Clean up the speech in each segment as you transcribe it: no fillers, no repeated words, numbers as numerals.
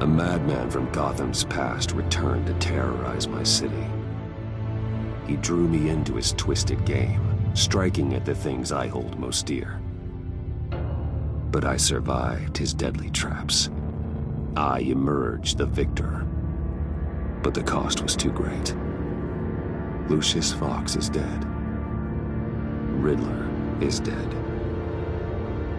A madman from Gotham's past returned to terrorize my city. He drew me into his twisted game, striking at the things I hold most dear. But I survived his deadly traps. I emerged the victor. But the cost was too great. Lucius Fox is dead. Riddler is dead.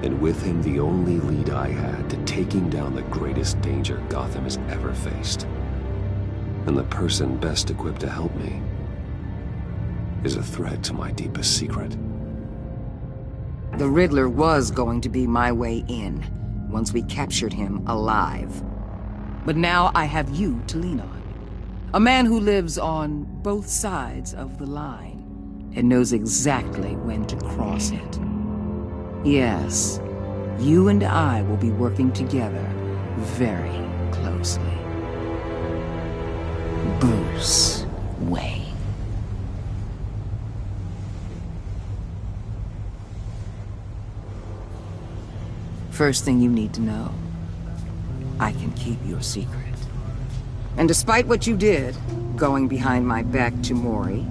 And with him, the only lead I had to taking down the greatest danger Gotham has ever faced. And the person best equipped to help me is a threat to my deepest secret. The Riddler was going to be my way in, once we captured him alive. But now I have you to lean on. A man who lives on both sides of the line, and knows exactly when to cross it. Yes, you and I will be working together very closely. Bruce Wayne. First thing you need to know, I can keep your secret. And despite what you did, going behind my back to Mori,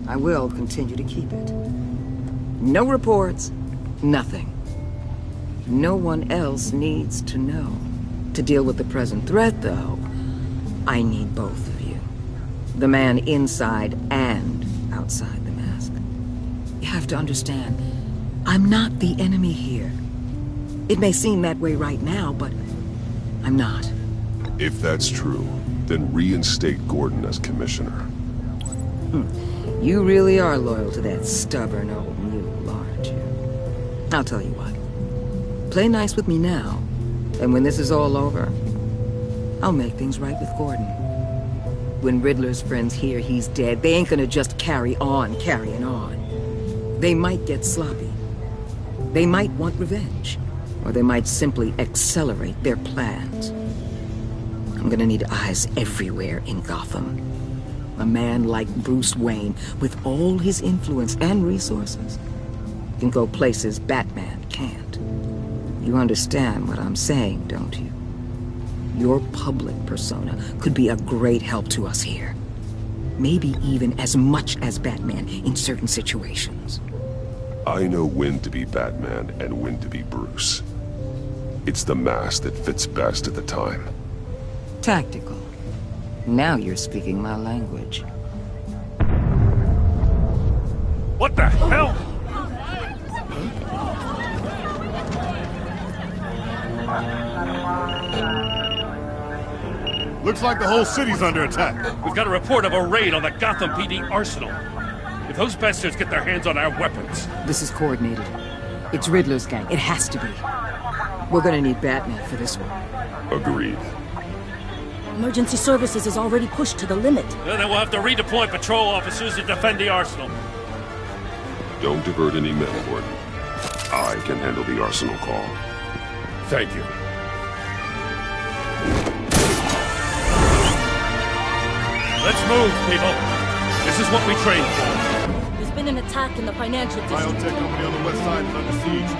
I will continue to keep it. No reports, nothing. No one else needs to know. To deal with the present threat, though, I need both of you. The man inside and outside the mask. You have to understand, I'm not the enemy here. It may seem that way right now, but I'm not. If that's true, then reinstate Gordon as commissioner. You really are loyal to that stubborn old mule, aren't you? I'll tell you what. Play nice with me now, and when this is all over, I'll make things right with Gordon. When Riddler's friends hear he's dead, they ain't gonna just carry on carrying on. They might get sloppy. They might want revenge. Or they might simply accelerate their plans. I'm gonna need eyes everywhere in Gotham. A man like Bruce Wayne, with all his influence and resources, can go places Batman can't. You understand what I'm saying, don't you? Your public persona could be a great help to us here. Maybe even as much as Batman in certain situations. I know when to be Batman and when to be Bruce. It's the mask that fits best at the time. Tactical. Now you're speaking my language. What the hell? Looks like the whole city's under attack. We've got a report of a raid on the Gotham PD arsenal. If those bastards get their hands on our weapons... This is coordinated. It's Riddler's gang. It has to be. We're gonna need Batman for this one. Agreed. Emergency services is already pushed to the limit. Then we'll have to redeploy patrol officers to defend the arsenal. Don't divert any men, Gordon. I can handle the arsenal call. Thank you. Let's move, people. This is what we trained for. There's been an attack in the financial district. Biotech company on the west side is under siege.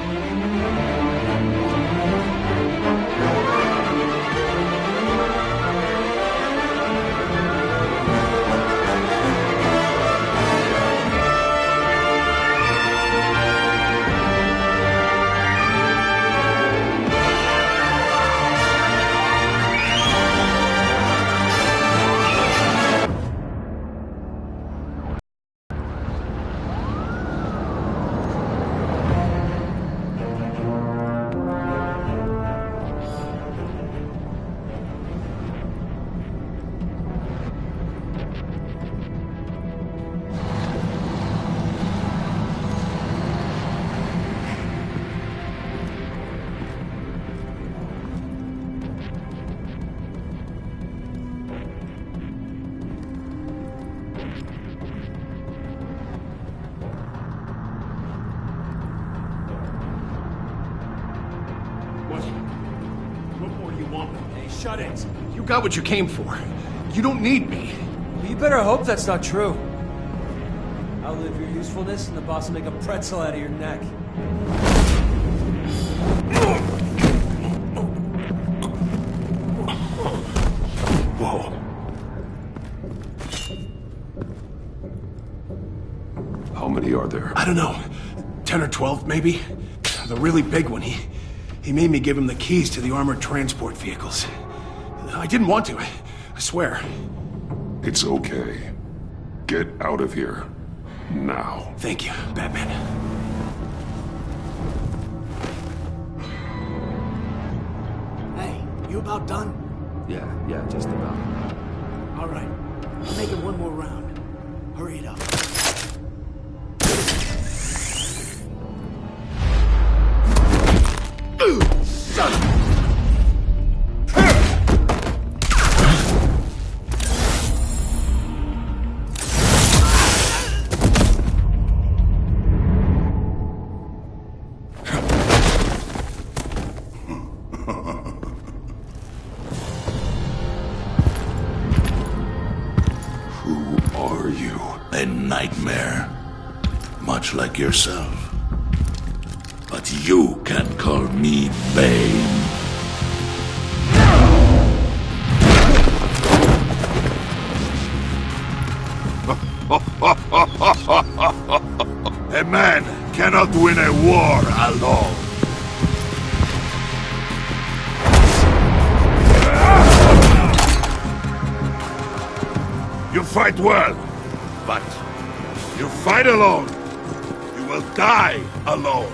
Shut it. You got what you came for. You don't need me. Well, you better hope that's not true. I'll live your usefulness and the boss will make a pretzel out of your neck. there? I don't know. 10 or 12, maybe? The really big one, he made me give him the keys to the armored transport vehicles. I didn't want to, I swear. It's okay. Get out of here. Now. Thank you, Batman. Hey, you about done? Yeah, just about. All right. I'm making one more round. Hurry it up. Son of a... A nightmare, much like yourself. But you can call me Bane. A man cannot win a war alone. You fight well. But you fight alone, you will die alone.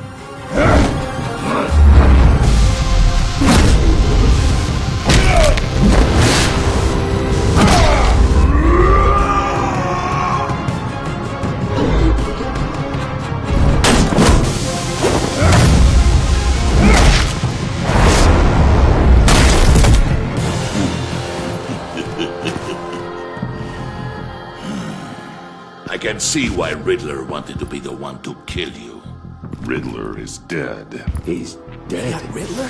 I can see why Riddler wanted to be the one to kill you. Riddler is dead. He's dead? That Riddler?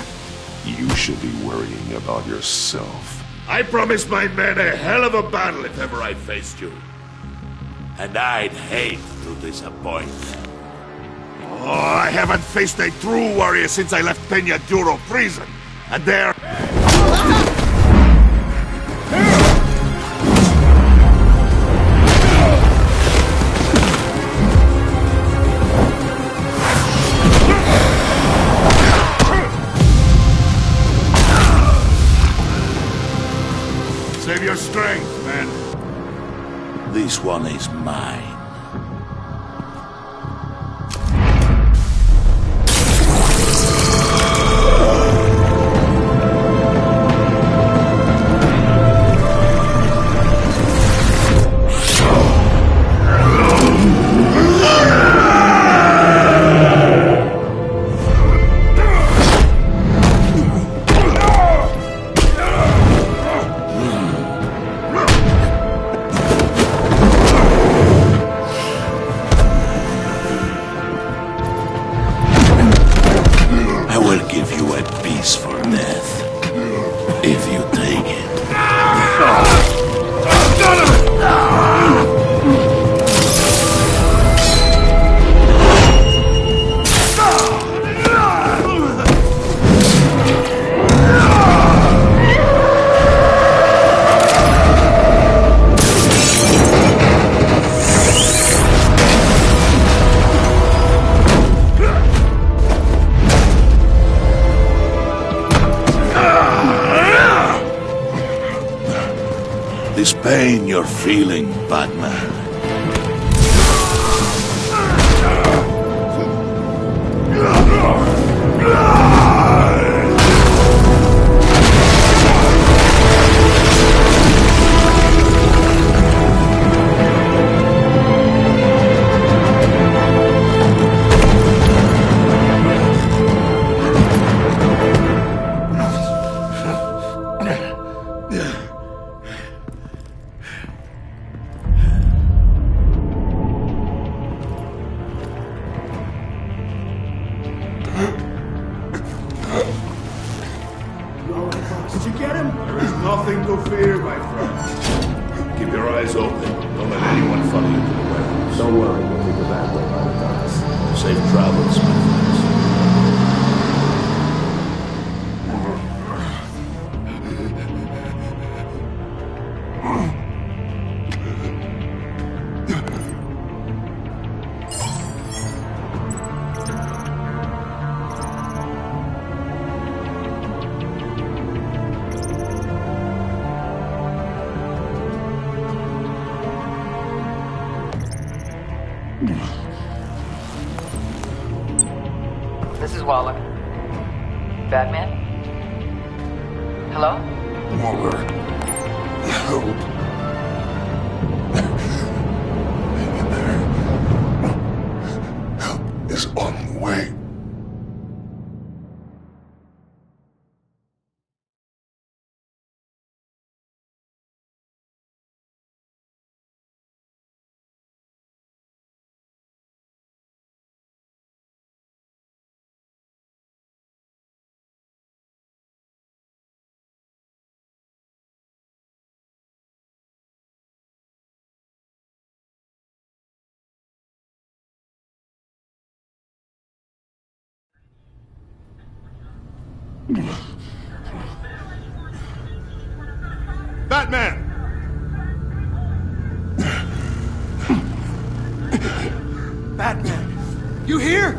You should be worrying about yourself. I promised my men a hell of a battle if ever I faced you. And I'd hate to disappoint them. Oh, I haven't faced a true warrior since I left Peña Duro prison. And there... Save your strength, man. This one is mine. This pain you're feeling, Batman. Did you get him? There is nothing to fear, my friend. Keep your eyes open. Don't let anyone follow you to the warehouse. Don't worry, we'll take the back way by the docks. Safe travels, my friends. Waller. Batman? Hello? Waller. Help. Hang in there. Help is on the way. Batman! Batman! You here?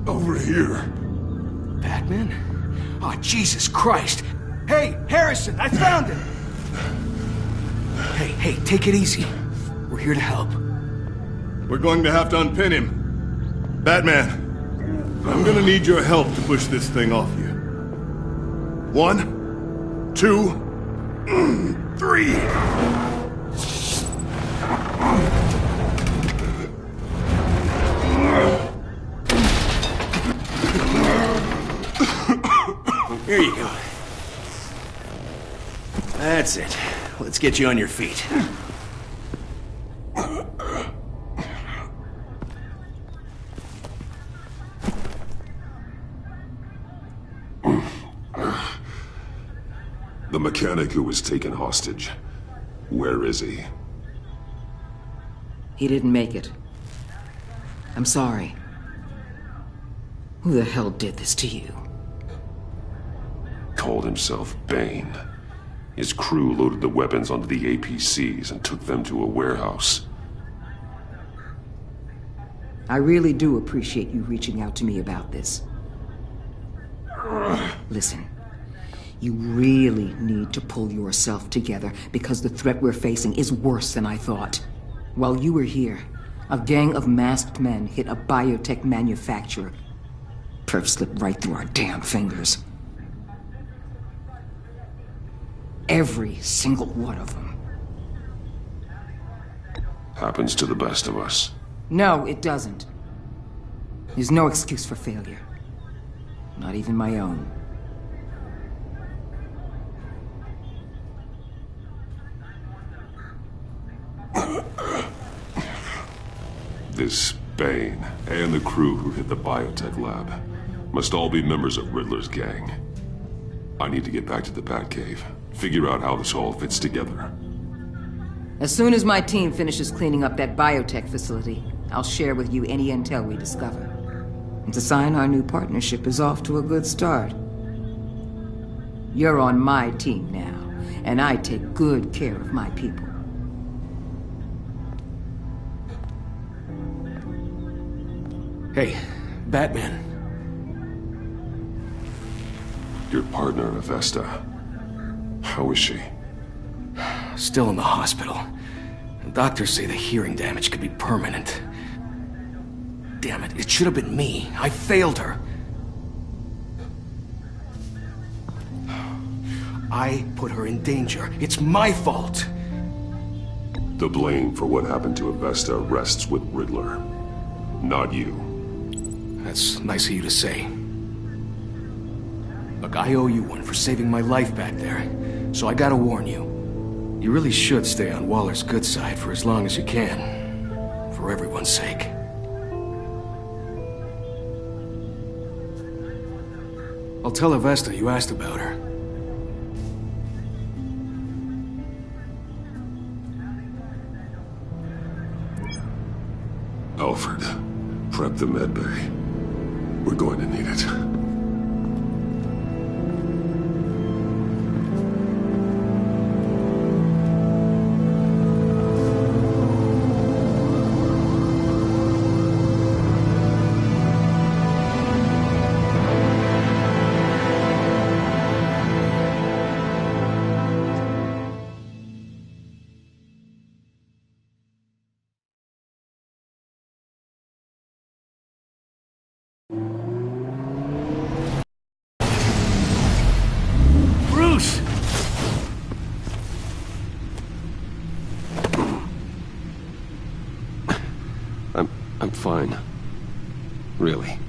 Over here. Batman? Oh, Jesus Christ! Hey, Harrison, I found him! Hey, take it easy. We're here to help. We're going to have to unpin him. Batman, I'm gonna need your help to push this thing off you. 1, 2, 3. Here you go. That's it. Let's get you on your feet. The mechanic who was taken hostage. Where is he? He didn't make it. I'm sorry. Who the hell did this to you? Called himself Bane. His crew loaded the weapons onto the APCs and took them to a warehouse. I really do appreciate you reaching out to me about this. Listen, you really need to pull yourself together because the threat we're facing is worse than I thought. While you were here, a gang of masked men hit a biotech manufacturer. Perf slipped right through our damn fingers. Every single one of them. Happens to the best of us. No, it doesn't. There's no excuse for failure. Not even my own. This Bane and the crew who hit the biotech lab must all be members of Riddler's gang. I need to get back to the Batcave, figure out how this all fits together. As soon as my team finishes cleaning up that biotech facility, I'll share with you any intel we discover. And to sign our new partnership is off to a good start. You're on my team now, and I take good care of my people. Hey, Batman. Your partner, Avesta. How is she? Still in the hospital. Doctors say the hearing damage could be permanent. Damn it, it should have been me. I failed her. I put her in danger. It's my fault. The blame for what happened to Avesta rests with Riddler, not you. That's nice of you to say. Look, I owe you one for saving my life back there, so I gotta warn you. You really should stay on Waller's good side for as long as you can. For everyone's sake. I'll tell Avesta you asked about her. Alfred, prep the medbay. We're going to need it. I'm fine. Really.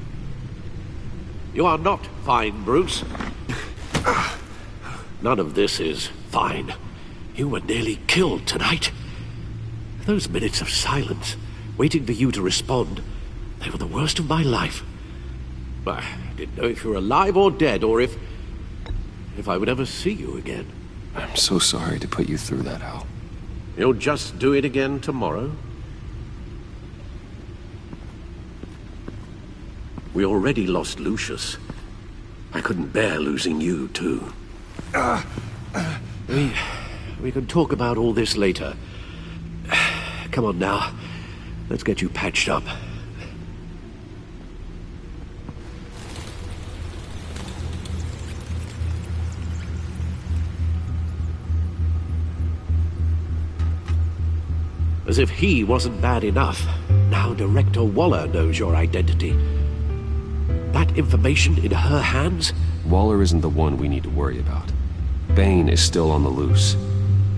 You are not fine, Bruce. None of this is fine. You were nearly killed tonight. Those minutes of silence, waiting for you to respond, they were the worst of my life. I didn't know if you were alive or dead, or if I would ever see you again. I'm so sorry to put you through that, Al. You'll just do it again tomorrow? We already lost Lucius. I couldn't bear losing you, too. We can talk about all this later. Come on now. Let's get you patched up. As if he wasn't bad enough, now Director Waller knows your identity. That information in her hands? Waller isn't the one we need to worry about. Bane is still on the loose,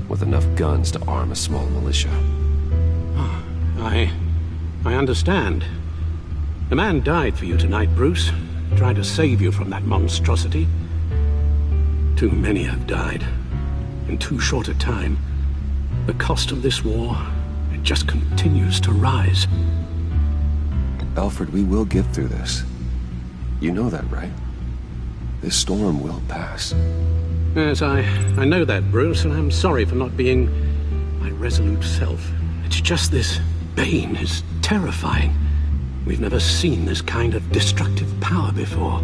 with enough guns to arm a small militia. I understand. The man died for you tonight, Bruce. Tried to save you from that monstrosity. Too many have died. In too short a time. The cost of this war, it just continues to rise. Alfred, we will get through this. You know that, right? This storm will pass. Yes, I know that, Bruce, and I'm sorry for not being my resolute self. It's just this Bane is terrifying. We've never seen this kind of destructive power before.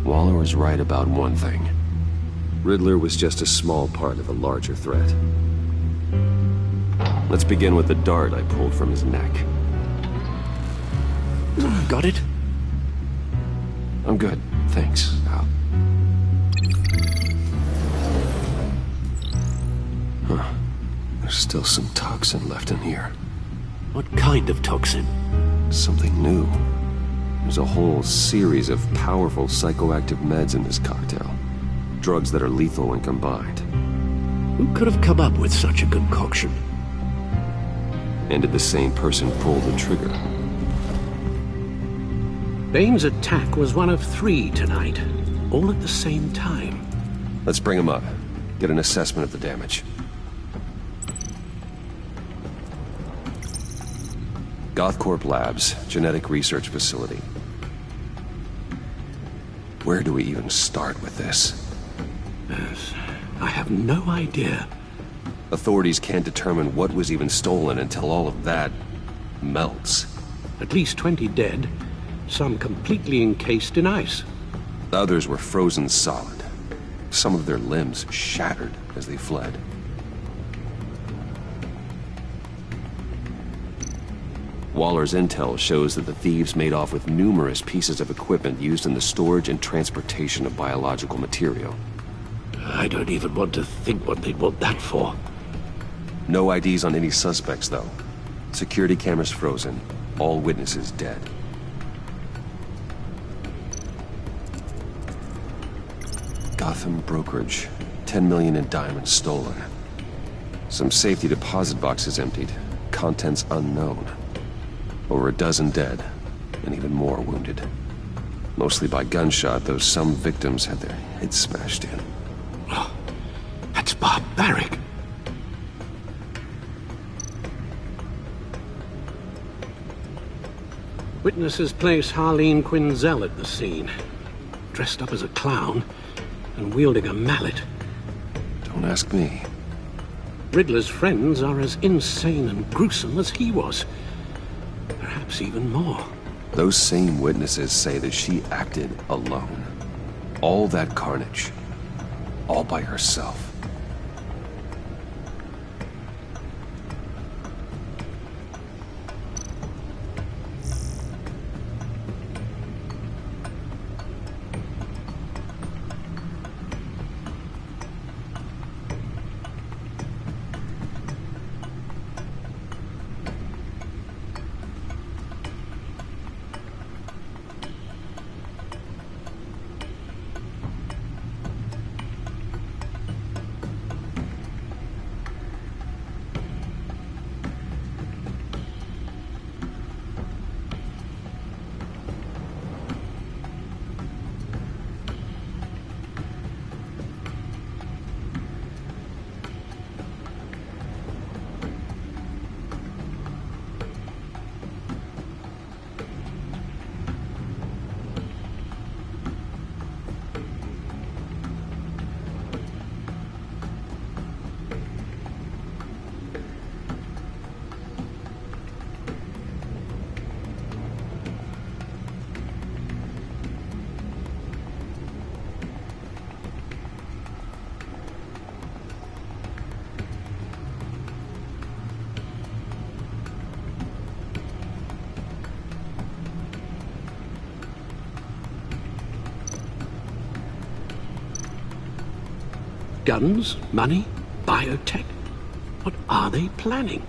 Waller was right about one thing. Riddler was just a small part of a larger threat. Let's begin with the dart I pulled from his neck. Got it? I'm good, thanks, Al. Huh. There's still some toxin left in here. What kind of toxin? Something new. There's a whole series of powerful psychoactive meds in this cocktail. Drugs that are lethal when combined. Who could have come up with such a concoction? And did the same person pull the trigger? Bane's attack was one of 3 tonight, all at the same time. Let's bring him up. Get an assessment of the damage. Gothcorp Labs, genetic research facility. Where do we even start with this? Yes, I have no idea. Authorities can't determine what was even stolen until all of that melts. At least 20 dead, some completely encased in ice. Others were frozen solid. Some of their limbs shattered as they fled. Waller's intel shows that the thieves made off with numerous pieces of equipment used in the storage and transportation of biological material. I don't even want to think what they'd want that for. No IDs on any suspects, though. Security cameras frozen. All witnesses dead. Gotham brokerage. 10 million in diamonds stolen. Some safety deposit boxes emptied. Contents unknown. Over a dozen dead, and even more wounded. Mostly by gunshot, though some victims had their heads smashed in. Oh, that's barbaric. Witnesses place Harleen Quinzel at the scene. Dressed up as a clown and wielding a mallet. Don't ask me. Riddler's friends are as insane and gruesome as he was. Perhaps even more. Those same witnesses say that she acted alone. All that carnage. All by herself. Guns? Money? Biotech? What are they planning?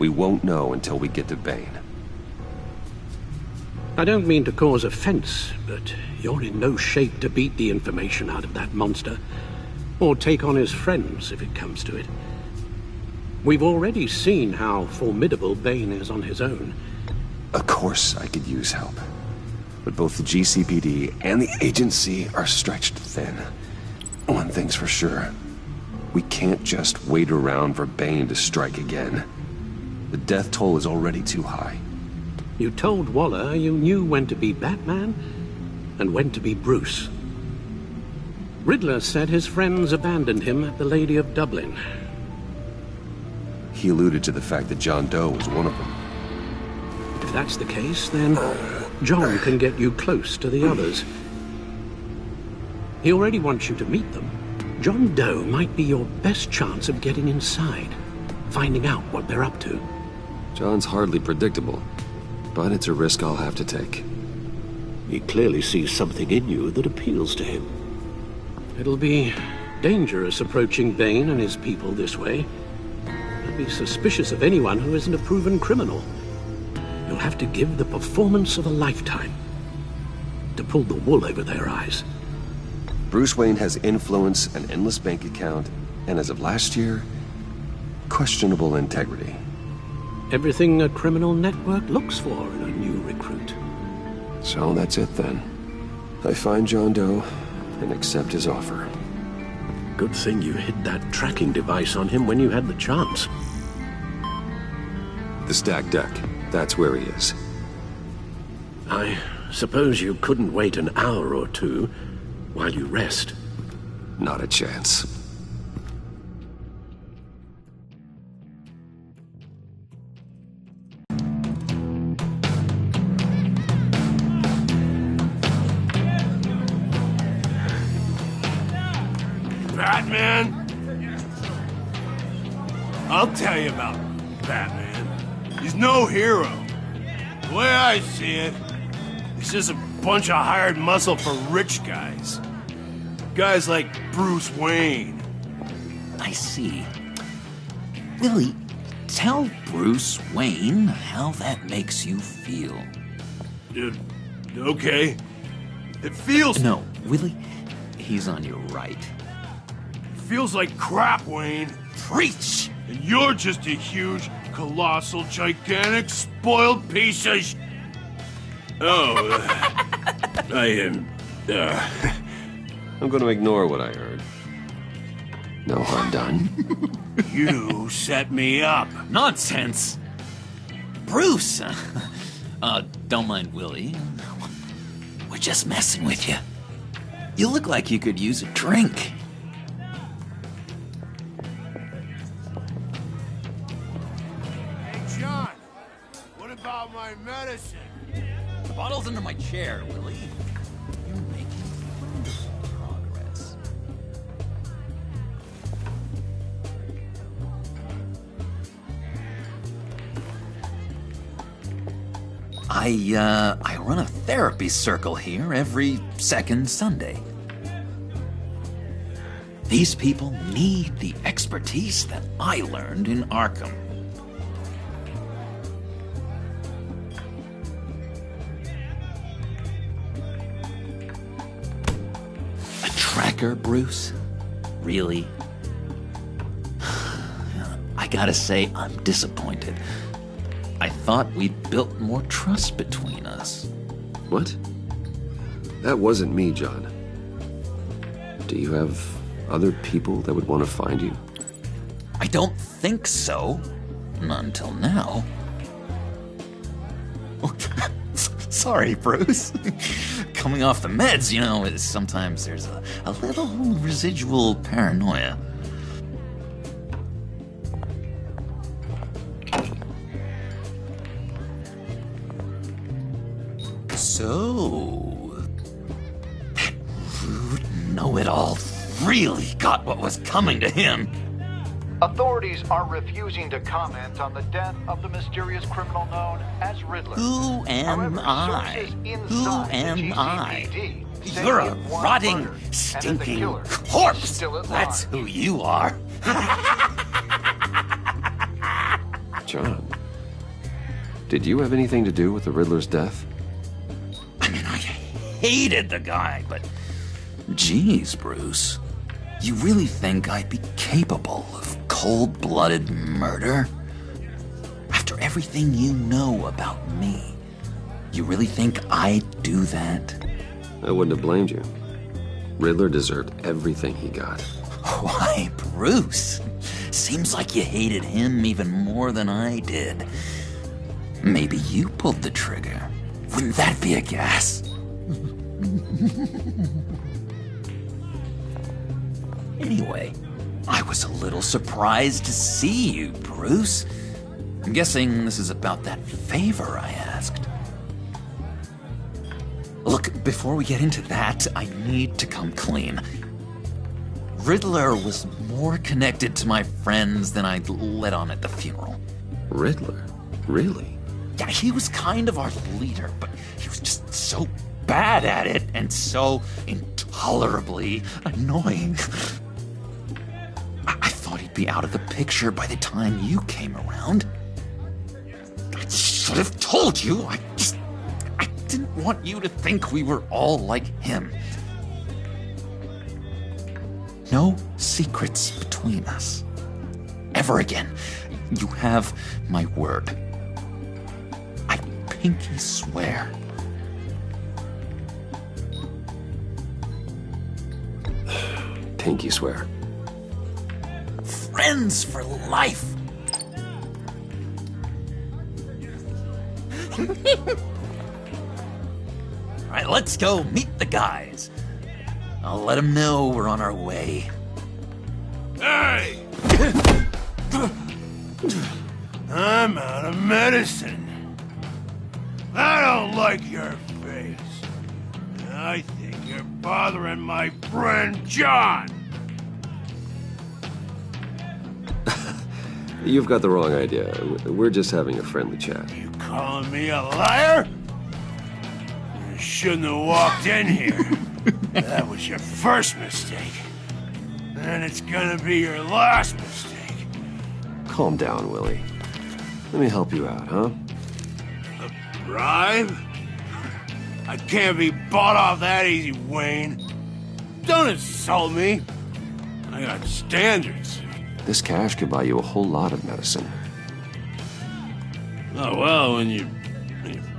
We won't know until we get to Bane. I don't mean to cause offense, but you're in no shape to beat the information out of that monster, or take on his friends if it comes to it. We've already seen how formidable Bane is on his own. Of course I could use help. But both the GCPD and the agency are stretched thin. One thing's for sure. We can't just wait around for Bane to strike again. The death toll is already too high. You told Waller you knew when to be Batman and when to be Bruce. Riddler said his friends abandoned him at the Lady of Dublin. He alluded to the fact that John Doe was one of them. If that's the case, then John can get you close to the others. He already wants you to meet them. John Doe might be your best chance of getting inside, finding out what they're up to. John's hardly predictable, but it's a risk I'll have to take. He clearly sees something in you that appeals to him. It'll be dangerous approaching Bane and his people this way. I'd be suspicious of anyone who isn't a proven criminal. You'll have to give the performance of a lifetime to pull the wool over their eyes. Bruce Wayne has influence, an endless bank account, and as of last year, questionable integrity. Everything a criminal network looks for in a new recruit. So that's it then. I find John Doe and accept his offer. Good thing you hid that tracking device on him when you had the chance. The stacked deck, that's where he is. I suppose you couldn't wait an hour or two while you rest. Not a chance. Batman? I'll tell you about Batman. He's no hero. The way I see it, he's just a bunch of hired muscle for rich guys. Guys like Bruce Wayne. I see. Willie, tell Bruce Wayne how that makes you feel. Okay. It feels... No, Willie, he's on your right. Feels like crap, Wayne. Preach! And you're just a huge, colossal, gigantic, spoiled piece of I am... I'm gonna ignore what I heard. No harm done. You set me up. Nonsense! Bruce! Don't mind Willie. We're just messing with you. You look like you could use a drink. Hey, John. What about my medicine? The bottle's under my chair, Willie. You're making progress. I run a therapy circle here every second Sunday. These people need the expertise that I learned in Arkham. A tracker, Bruce? Really? I gotta say, I'm disappointed. I thought we'd built more trust between us. What? That wasn't me, John. Do you have other people that would want to find you? I don't think so. Not until now. Sorry, Bruce. Coming off the meds, you know, sometimes there's a little residual paranoia. So, that rude know-it-all really got what was coming to him. Authorities are refusing to comment on the death of the mysterious criminal known as Riddler. Who am I? Who am I? You're a rotting, stinking corpse. That's who you are. John, did you have anything to do with the Riddler's death? I mean, I hated the guy, but... Geez, Bruce. You really think I'd be capable of cold-blooded murder? After everything you know about me, you really think I'd do that? I wouldn't have blamed you. Riddler deserved everything he got. Why, Bruce? Seems like you hated him even more than I did. Maybe you pulled the trigger. Wouldn't that be a gas? Anyway, I was a little surprised to see you, Bruce. I'm guessing this is about that favor I asked. Look, before we get into that, I need to come clean. Riddler was more connected to my friends than I'd let on at the funeral. Riddler? Really? Yeah, he was kind of our leader, but he was just so bad at it and so intolerably annoying. I thought he'd be out of the picture by the time you came around. I should have told you. I didn't want you to think we were all like him. No secrets between us. Ever again. You have my word. I pinky swear. Pinky swear. Friends for life. All right, let's go meet the guys. I'll let them know we're on our way. Hey! I'm out of medicine. I don't like your face. I think you're bothering my friend John. You've got the wrong idea. We're just having a friendly chat. You calling me a liar? You shouldn't have walked in here. That was your first mistake. And it's gonna be your last mistake. Calm down, Willie. Let me help you out, huh? A bribe? I can't be bought off that easy, Wayne. Don't insult me. I got standards. This cash could buy you a whole lot of medicine. Oh, well, when you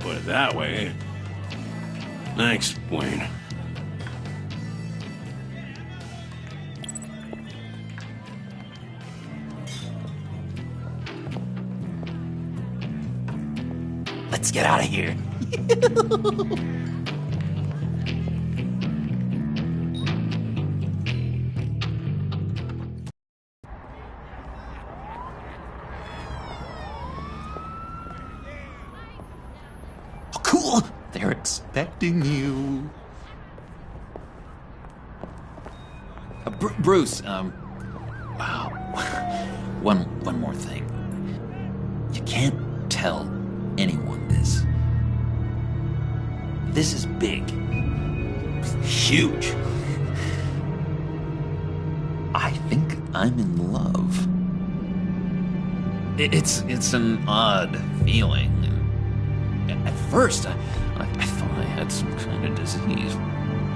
put it that way. Thanks, Wayne. Let's get out of here. Oh, cool. They're expecting you. Bruce, wow. One more thing. You can't tell anyone this. This is big. Huge. I think I'm in love. It's an odd feeling. At first, I thought I had some kind of disease.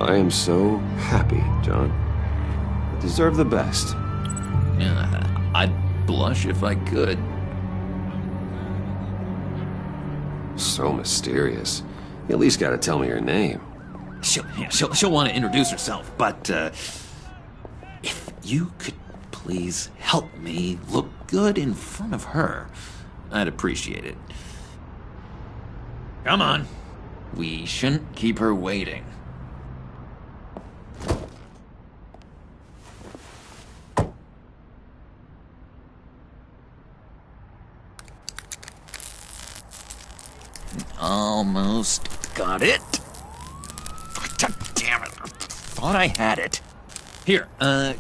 I am so happy, John. You deserve the best. Yeah, I'd blush if I could. So mysterious. You at least gotta tell me your name. She'll want to introduce herself, but if you could please help me look good in front of her, I'd appreciate it. Come on. We shouldn't keep her waiting. Almost got it. God damn it. I thought I had it. Here,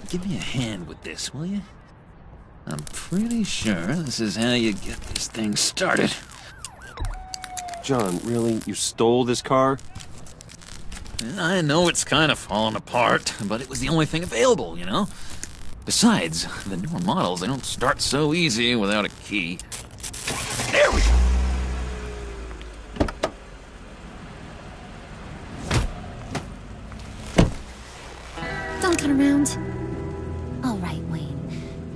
give me a hand with this, will you? I'm pretty sure this is how you get this thing started. John, really? You stole this car? I know it's kind of falling apart, but it was the only thing available, you know? Besides, the newer models, they don't start so easy without a key. There we go! Don't turn around. All right, Wayne.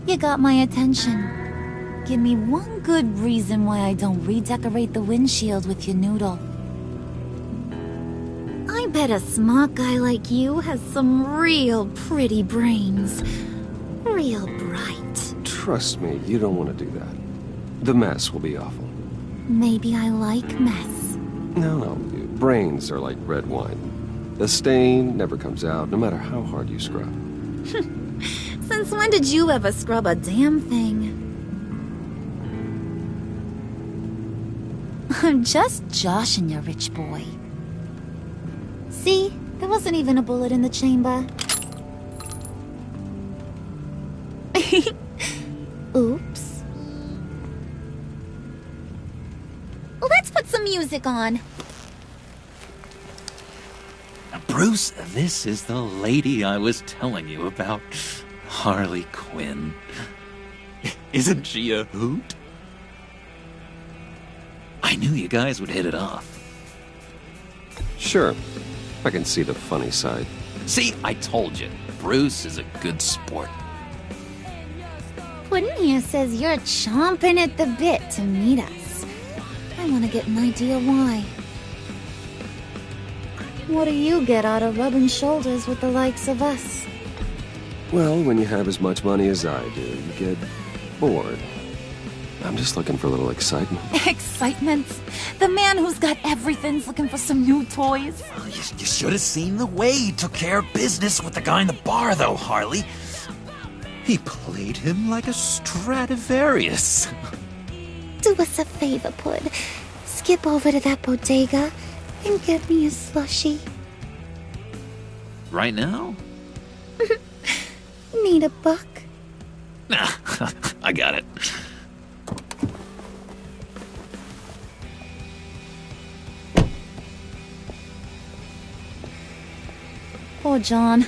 You got my attention. Give me one good reason why I don't redecorate the windshield with your noodle. I bet a smart guy like you has some real pretty brains. Real bright. Trust me, you don't want to do that. The mess will be awful. Maybe I like mess. No, brains are like red wine. The stain never comes out, no matter how hard you scrub. Since when did you ever scrub a damn thing? I'm just joshing you, rich boy. See? There wasn't even a bullet in the chamber. Oops. Let's put some music on. Bruce, this is the lady I was telling you about. Harley Quinn. Isn't she a hoot? I knew you guys would hit it off. Sure. I can see the funny side. See, I told you. Bruce is a good sport. Puddin' here says you're chomping at the bit to meet us. I want to get an idea why. What do you get out of rubbing shoulders with the likes of us? Well, when you have as much money as I do, you get bored. I'm just looking for a little excitement. Excitement? The man who's got everything's looking for some new toys? Well, you should have seen the way he took care of business with the guy in the bar, though, Harley. He played him like a Stradivarius. Do us a favor, Pud. Skip over to that bodega and get me a slushie. Right now? Need a buck? Nah, I got it. Poor John.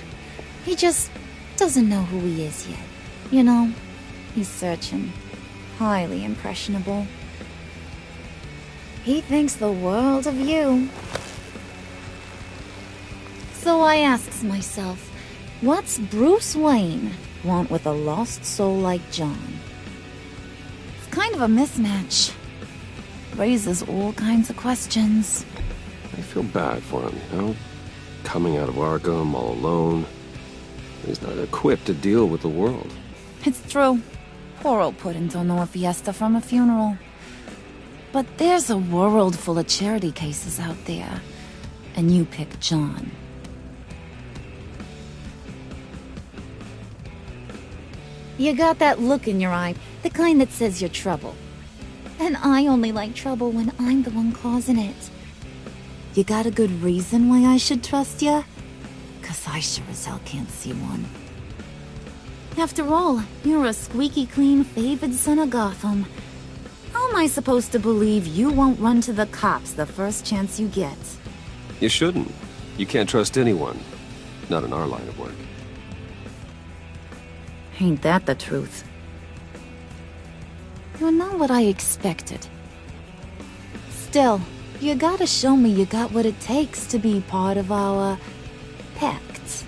He just doesn't know who he is yet. You know, he's searching. Highly impressionable. He thinks the world of you. So I asks myself, what's Bruce Wayne want with a lost soul like John? It's kind of a mismatch. Raises all kinds of questions. I feel bad for him, you know? Coming out of Arkham all alone. He's not equipped to deal with the world. It's true. Poor old Puddin' don't know a fiesta from a funeral. But there's a world full of charity cases out there. And you pick John. You got that look in your eye, the kind that says you're trouble. And I only like trouble when I'm the one causing it. You got a good reason why I should trust you? 'Cause I sure as hell can't see one. After all, you're a squeaky clean favored son of Gotham. How am I supposed to believe you won't run to the cops the first chance you get? You shouldn't. You can't trust anyone. Not in our line of work. Ain't that the truth? You're not what I expected. Still, you gotta show me you got what it takes to be part of our pact.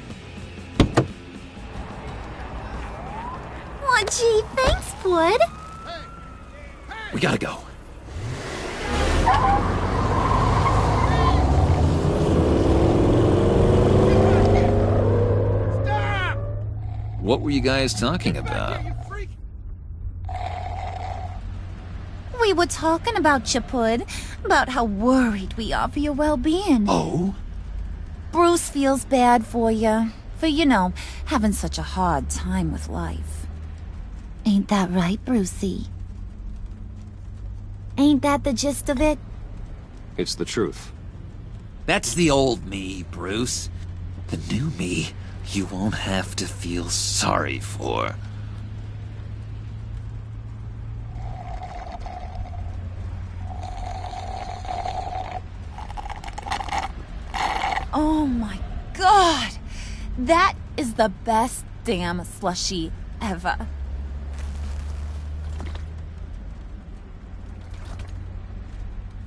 Aw, gee, thanks, Wood. We gotta go. Stop! What were you guys talking about? We were talking about you, Pud. About how worried we are for your well-being. Oh? Bruce feels bad for you. For, you know, having such a hard time with life. Ain't that right, Brucey? Ain't that the gist of it? It's the truth. That's the old me, Bruce. The new me, you won't have to feel sorry for. Oh my god! That is the best damn slushie ever.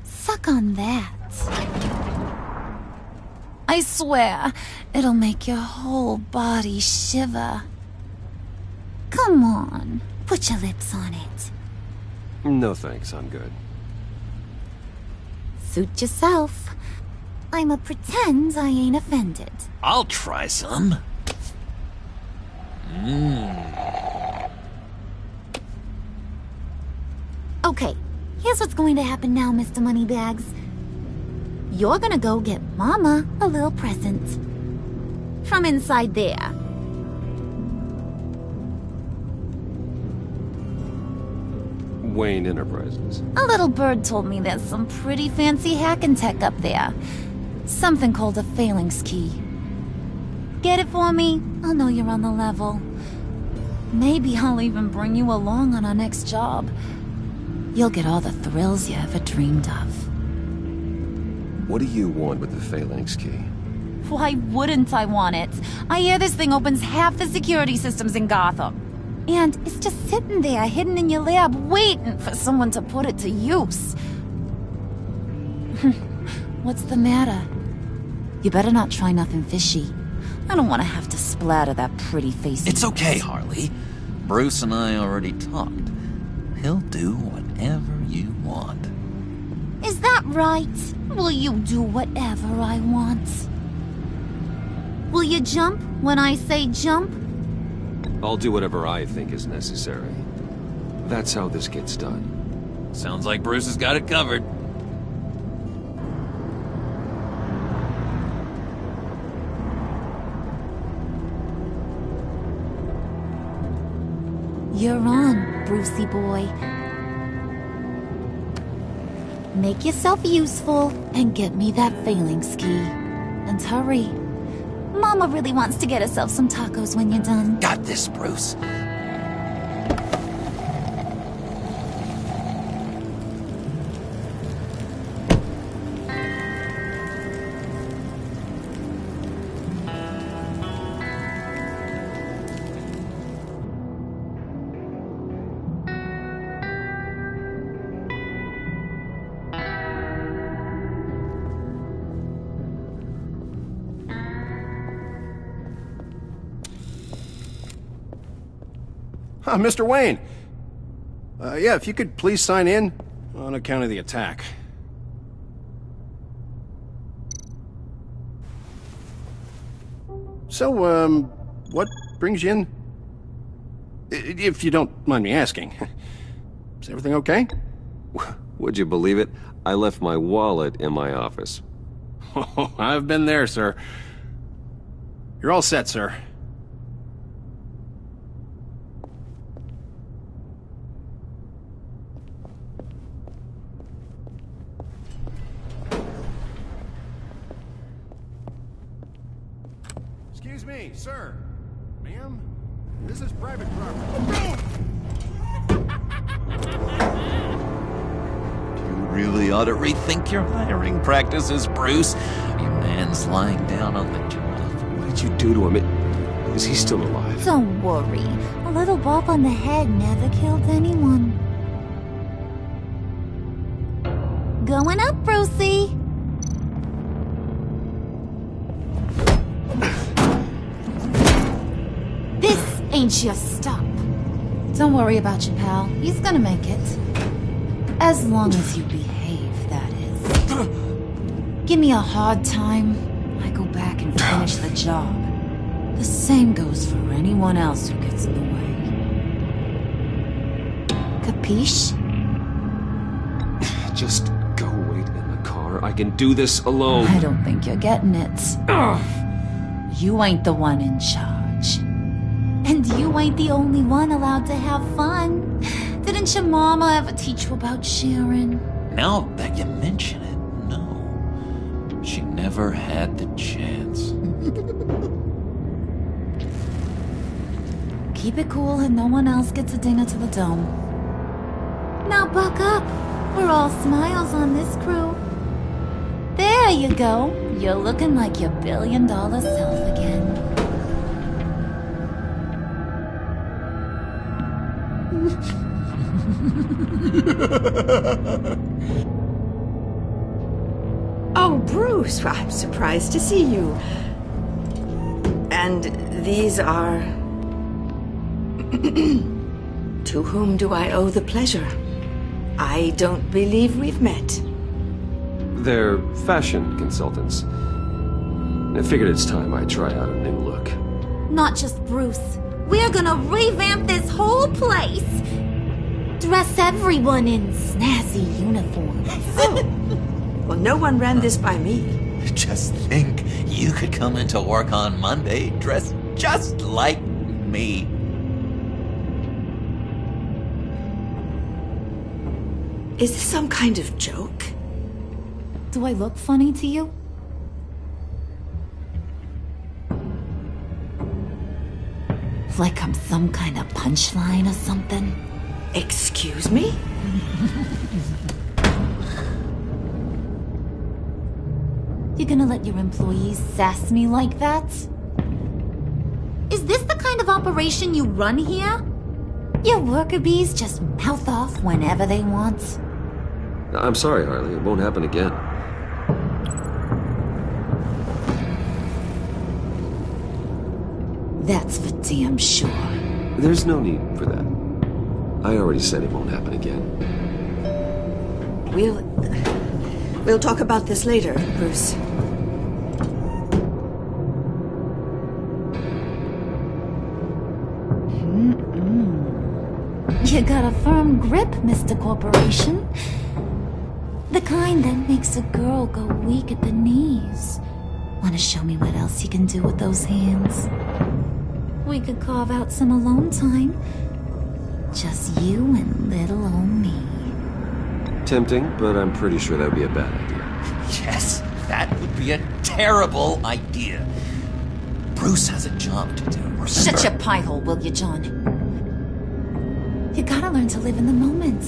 Suck on that. I swear, it'll make your whole body shiver. Come on, put your lips on it. No thanks, I'm good. Suit yourself. I'ma pretend I ain't offended. I'll try some. Okay, here's what's going to happen now, Mr. Moneybags. You're gonna go get Mama a little present. From inside there. Wayne Enterprises. A little bird told me there's some pretty fancy hacking tech up there. Something called a phalanx key. Get it for me? I'll know you're on the level. Maybe I'll even bring you along on our next job. You'll get all the thrills you ever dreamed of. What do you want with the phalanx key? Why wouldn't I want it? I hear this thing opens half the security systems in Gotham. And it's just sitting there, hidden in your lab, waiting for someone to put it to use. What's the matter? You better not try nothing fishy. I don't want to have to splatter that pretty face. It's okay, Harley. Bruce and I already talked. He'll do whatever you want. Is that right? Will you do whatever I want? Will you jump when I say jump? I'll do whatever I think is necessary. That's how this gets done. Sounds like Bruce has got it covered. You're on, Brucey boy. Make yourself useful and get me that phalanx key. And hurry. Mama really wants to get herself some tacos when you're done. Got this, Bruce. Mr. Wayne. Yeah, if you could please sign in on account of the attack. So, what brings you in? If you don't mind me asking. Is everything okay? Would you believe it? I left my wallet in my office. Oh, I've been there, sir. You're all set, sir. Excuse me, sir. Ma'am? This is private property. You really ought to rethink your hiring practices, Bruce. Your man's lying down on the job. What did you do to him? Is he still alive? Don't worry. A little bump on the head never killed anyone. Going up, Brucey. This ain't your stop. Don't worry about your pal. He's gonna make it. As long as you behave, that is. Give me a hard time, I go back and finish the job. The same goes for anyone else who gets in the way. Capiche? Just go wait in the car. I can do this alone. I don't think you're getting it. You ain't the one in charge. And you ain't the only one allowed to have fun. Didn't your mama ever teach you about sharing? Now that you mention it, no. She never had the chance. Keep it cool and no one else gets a dinger to the dome. Now buck up. We're all smiles on this crew. There! There you go. You're looking like your billion-dollar self again. Oh, Bruce, I'm surprised to see you. And these are... To whom do I owe the pleasure? I don't believe we've met. They're fashion consultants. I figured it's time I try out a new look. Not just Bruce. We're gonna revamp this whole place. Dress everyone in snazzy uniforms. Oh. Well, no one ran this by me. Just think, you could come into work on Monday dressed just like me. Is this some kind of joke? Do I look funny to you? Like I'm some kind of punchline or something? Excuse me? You gonna let your employees sass me like that? Is this the kind of operation you run here? Your worker bees just mouth off whenever they want? I'm sorry, Harley. It won't happen again. That's for damn sure. There's no need for that. I already said it won't happen again. We'll talk about this later, Bruce. You got a firm grip, Mr. Corporation. The kind that makes a girl go weak at the knees. Wanna show me what else you can do with those hands? We could carve out some alone time. Just you and little old me. Tempting, but I'm pretty sure that would be a bad idea. Yes, that would be a terrible idea. Bruce has a job to do, remember? Shut your pie hole, will you, John? You gotta learn to live in the moment.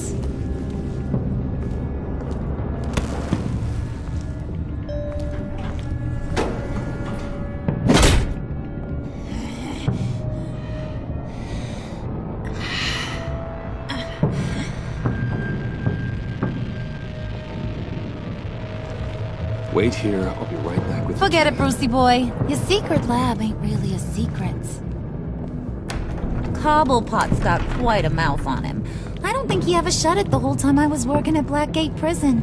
Wait here, I'll be right back with you. Forget it, Brucey boy. Your secret lab ain't really a secret. Cobblepot's got quite a mouth on him. I don't think he ever shut it the whole time I was working at Blackgate Prison.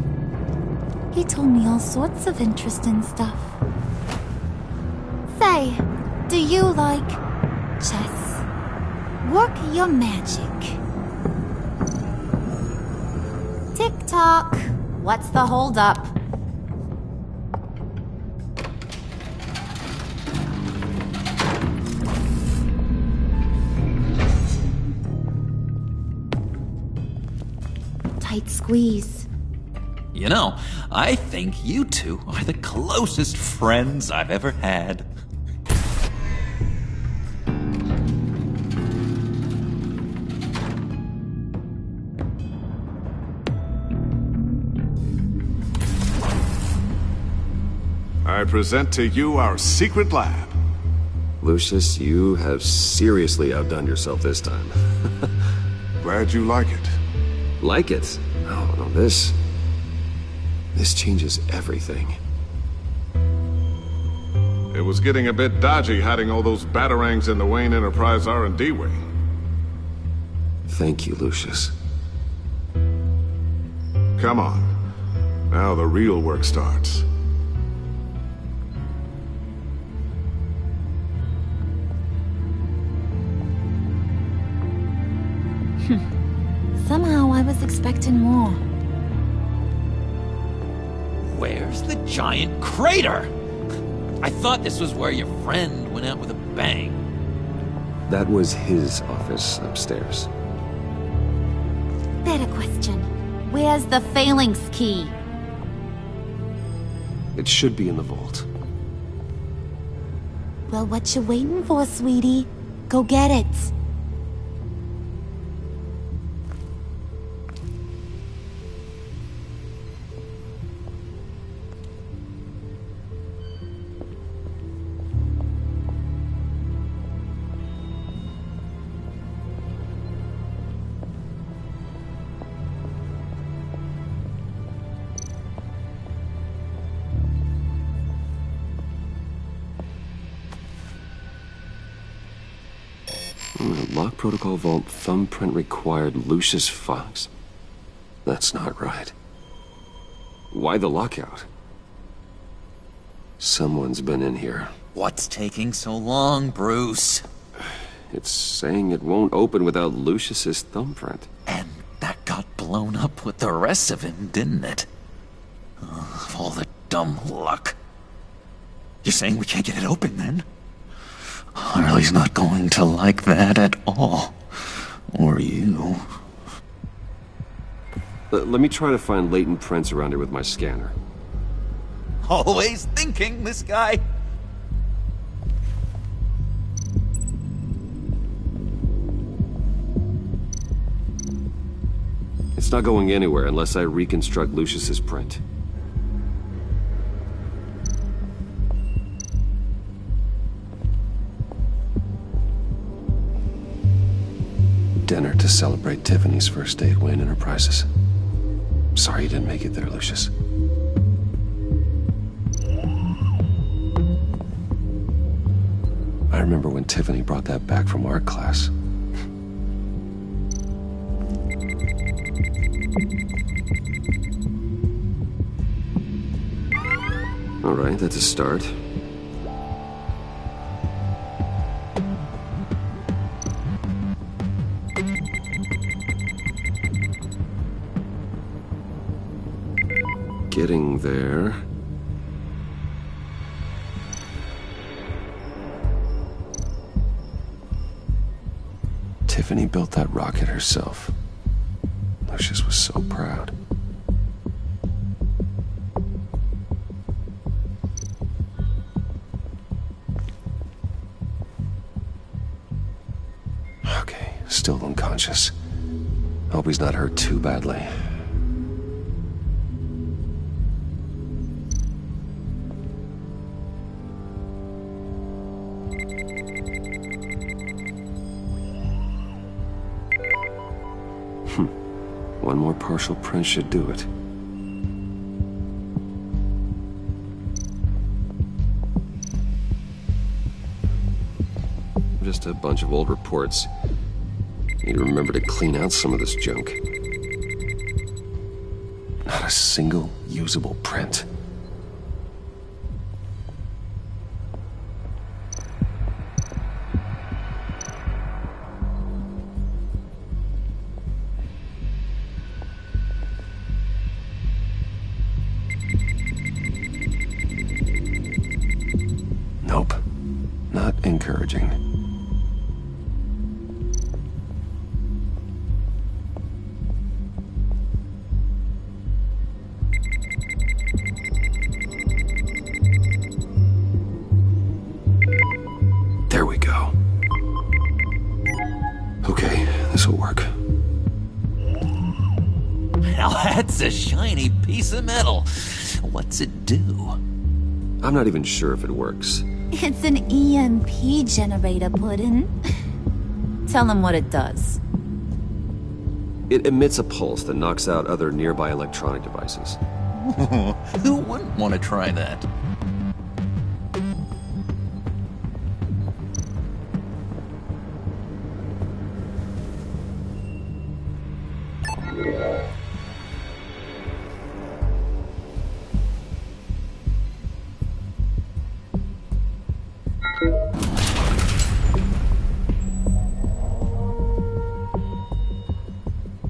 He told me all sorts of interesting stuff. Say, do you like chess? Work your magic. Tick-tock. What's the holdup? Tight squeeze. You know, I think you two are the closest friends I've ever had. I present to you our secret lab. Lucius, you have seriously outdone yourself this time. Glad you like it. Like it? Oh, no, this changes everything. It was getting a bit dodgy hiding all those batarangs in the Wayne Enterprise R&D wing. Thank you, Lucius. Come on. Now the real work starts. Somehow I was expecting more. Where's the giant crater? I thought this was where your friend went out with a bang. That was his office upstairs. Better question. Where's the phalanx key? It should be in the vault. Well, what you waiting for, sweetie? Go get it. Lock protocol vault thumbprint required Lucius Fox. That's not right. Why the lockout? Someone's been in here. What's taking so long, Bruce? It's saying it won't open without Lucius's thumbprint. And that got blown up with the rest of him, didn't it? All the dumb luck. You're saying we can't get it open, then? Harley's not going to like that at all. Or you. Let me try to find latent prints around here with my scanner. Always thinking, this guy. It's not going anywhere unless I reconstruct Lucius's print. Dinner to celebrate Tiffany's first day at Wayne Enterprises. Sorry you didn't make it there, Lucius. I remember when Tiffany brought that back from art class. All right, that's a start. Getting there. Tiffany built that rocket herself. Lucius was so proud. Okay, still unconscious. Hope he's not hurt too badly. One more partial print should do it. Just a bunch of old reports. Need to remember to clean out some of this junk. Not a single usable print. Nope. Not encouraging. There we go. Okay, this'll work. Now that's a shiny piece of metal. What's it do? I'm not even sure if it works. It's an EMP generator, Puddin'. Tell him what it does. It emits a pulse that knocks out other nearby electronic devices. Who wouldn't want to try that?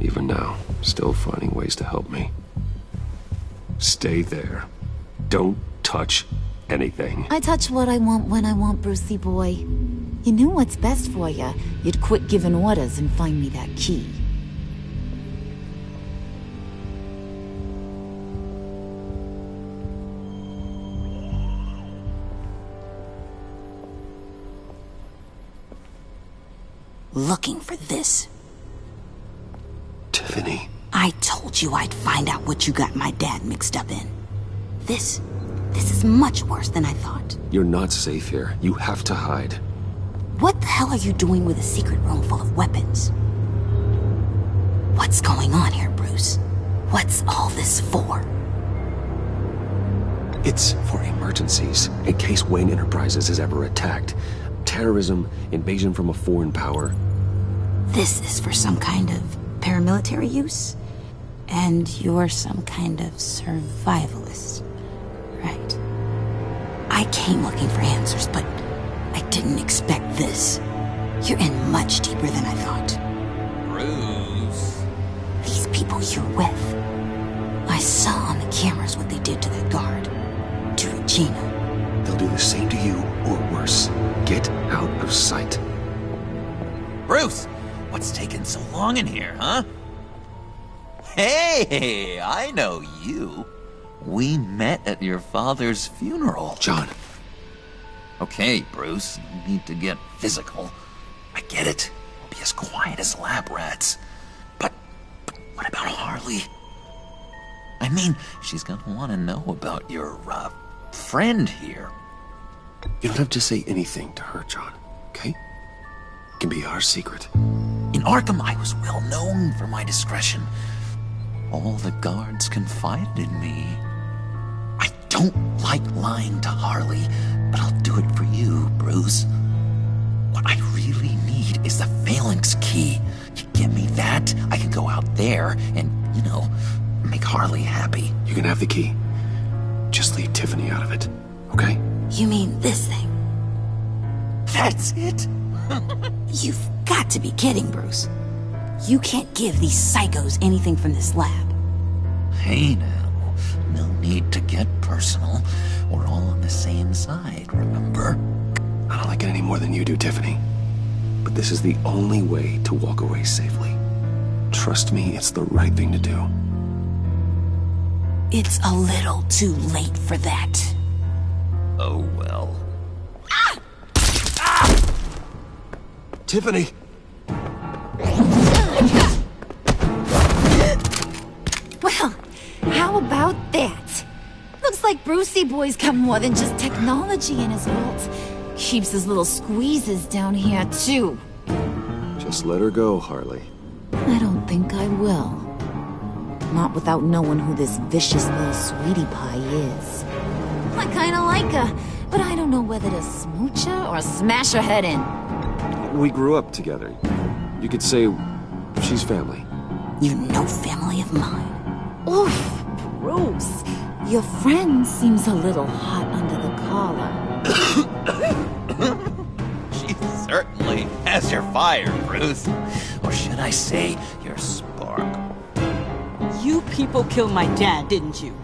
Even now, still finding ways to help me. Stay there. Don't touch anything. I touch what I want when I want, Brucey boy. You knew what's best for you. You'd quit giving orders and find me that key. Looking for this. Tiffany. I told you I'd find out what you got my dad mixed up in. This is much worse than I thought. You're not safe here. You have to hide. What the hell are you doing with a secret room full of weapons? What's going on here, Bruce? What's all this for? It's for emergencies, in case Wayne Enterprises is ever attacked. Terrorism, invasion from a foreign power. this is for some kind of paramilitary use, and you're some kind of survivalist, right? I came looking for answers, but I didn't expect this. You're in much deeper than I thought. Bruce. These people you're with, I saw on the cameras what they did to that guard, to Regina. They'll do the same to you, or worse. Get out of sight. Bruce, what's taking so long in here, huh? Hey, I know you. We met at your father's funeral. John. Okay, Bruce, no need to get physical. I get it. We'll be as quiet as lab rats. But what about Harley? I mean, she's gonna want to know about your, friend here. You don't have to say anything to her, John, okay? It can be our secret. In Arkham, I was well known for my discretion. All the guards confided in me. I don't like lying to Harley, but I'll do it for you, Bruce. What I really need is the phalanx key. You get me that, I can go out there and, make Harley happy. You can have the key. Just leave Tiffany out of it, okay? You mean this thing? That's it? You've got to be kidding, Bruce. You can't give these psychos anything from this lab. Hey now, no need to get personal. We're all on the same side, remember? I don't like it any more than you do, Tiffany. But this is the only way to walk away safely. Trust me, it's the right thing to do. It's a little too late for that. Oh, well. Ah! Ah! Tiffany! Well, how about that? Looks like Brucey Boy's got more than just technology in his vault. Keeps his little squeezes down here, too. Just let her go, Harley. I don't think I will. Not without knowing who this vicious little sweetie pie is. I kinda like her, but I don't know whether to smooch her or smash her head in. We grew up together. You could say she's family. You're no family of mine. Oof, Bruce. Your friend seems a little hot under the collar. She certainly has your fire, Bruce. Or should I say, your spark. You people killed my dad, didn't you?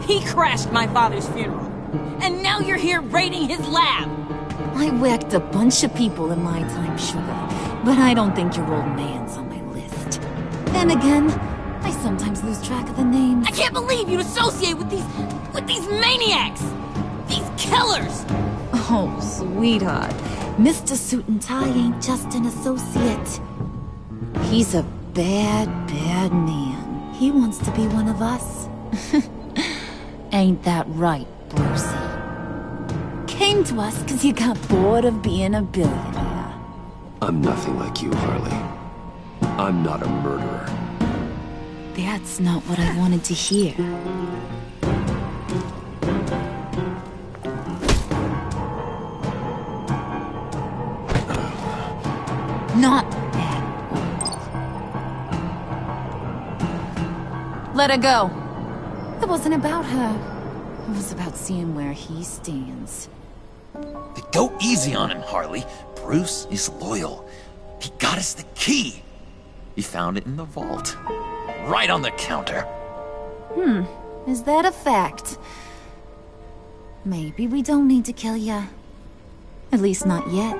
He crashed my father's funeral. And now you're here raiding his lab. I whacked a bunch of people in my time, sugar. But I don't think your old man's on my list. Then again, I sometimes lose track of the names. I can't believe you'd associate with these maniacs! These killers! Oh, sweetheart. Mr. Suit and Tie ain't just an associate. He's a bad, bad man. He wants to be one of us. Ain't that right, Brucey? Came to us because you got bored of being a billionaire. I'm nothing like you, Harley. I'm not a murderer. That's not what I wanted to hear. Not at all. Let her go. It wasn't about her. It was about seeing where he stands. Go easy on him, Harley. Bruce is loyal. He got us the key. He found it in the vault. Right on the counter. Is that a fact? Maybe we don't need to kill ya. At least not yet.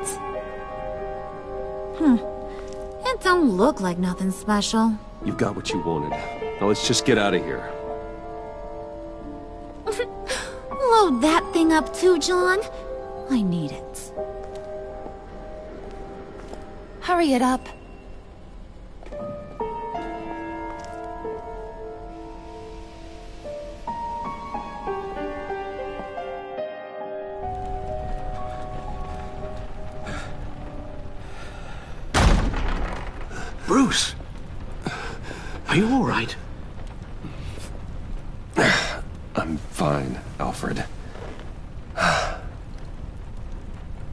It don't look like nothing special. You got what you wanted. Now let's just get out of here. Load that thing up too, John. I need it. Hurry it up. Bruce! Are you all right? I'm fine, Alfred.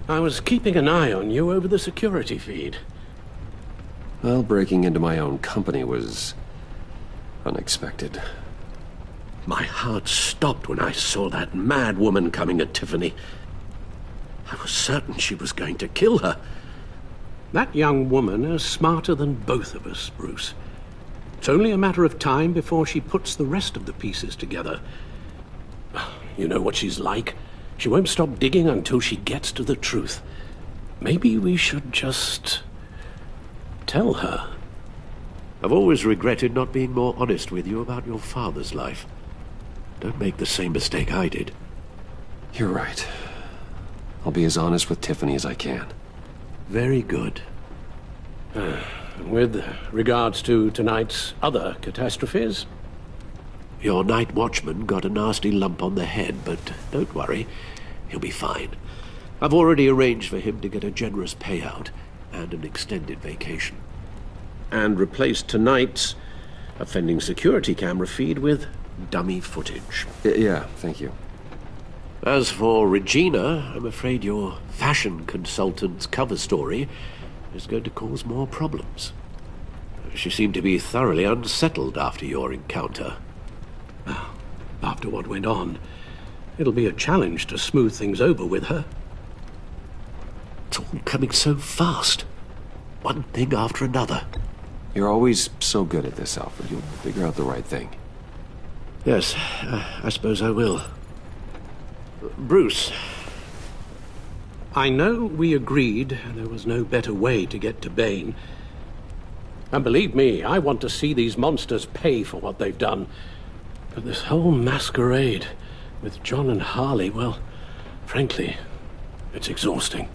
I was keeping an eye on you over the security feed. Well, breaking into my own company was unexpected. My heart stopped when I saw that mad woman coming at Tiffany. I was certain she was going to kill her. That young woman is smarter than both of us, Bruce. It's only a matter of time before she puts the rest of the pieces together. You know what she's like. She won't stop digging until she gets to the truth. Maybe we should just tell her. I've always regretted not being more honest with you about your father's life. Don't make the same mistake I did. You're right. I'll be as honest with Tiffany as I can. Very good. With regards to tonight's other catastrophes? Your night watchman got a nasty lump on the head, but don't worry. He'll be fine. I've already arranged for him to get a generous payout and an extended vacation. And replaced tonight's offending security camera feed with dummy footage. Yeah, thank you. As for Regina, I'm afraid your fashion consultant's cover story is going to cause more problems. She seemed to be thoroughly unsettled after your encounter. Well, after what went on, it'll be a challenge to smooth things over with her. It's all coming so fast. One thing after another. You're always so good at this, Alfred. You'll figure out the right thing. Yes, I suppose I will. Bruce. I know we agreed there was no better way to get to Bane. And believe me, I want to see these monsters pay for what they've done. But this whole masquerade with John and Harley, well, frankly, it's exhausting.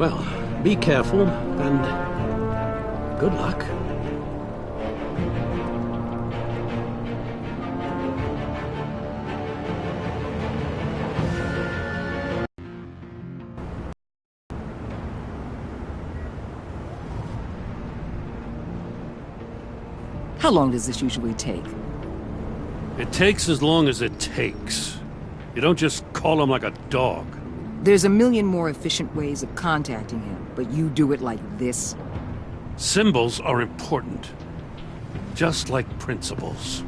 Well, be careful, and good luck. How long does this usually take? It takes as long as it takes. You don't just call him like a dog. There's a million more efficient ways of contacting him, but you do it like this? Symbols are important. Just like principles.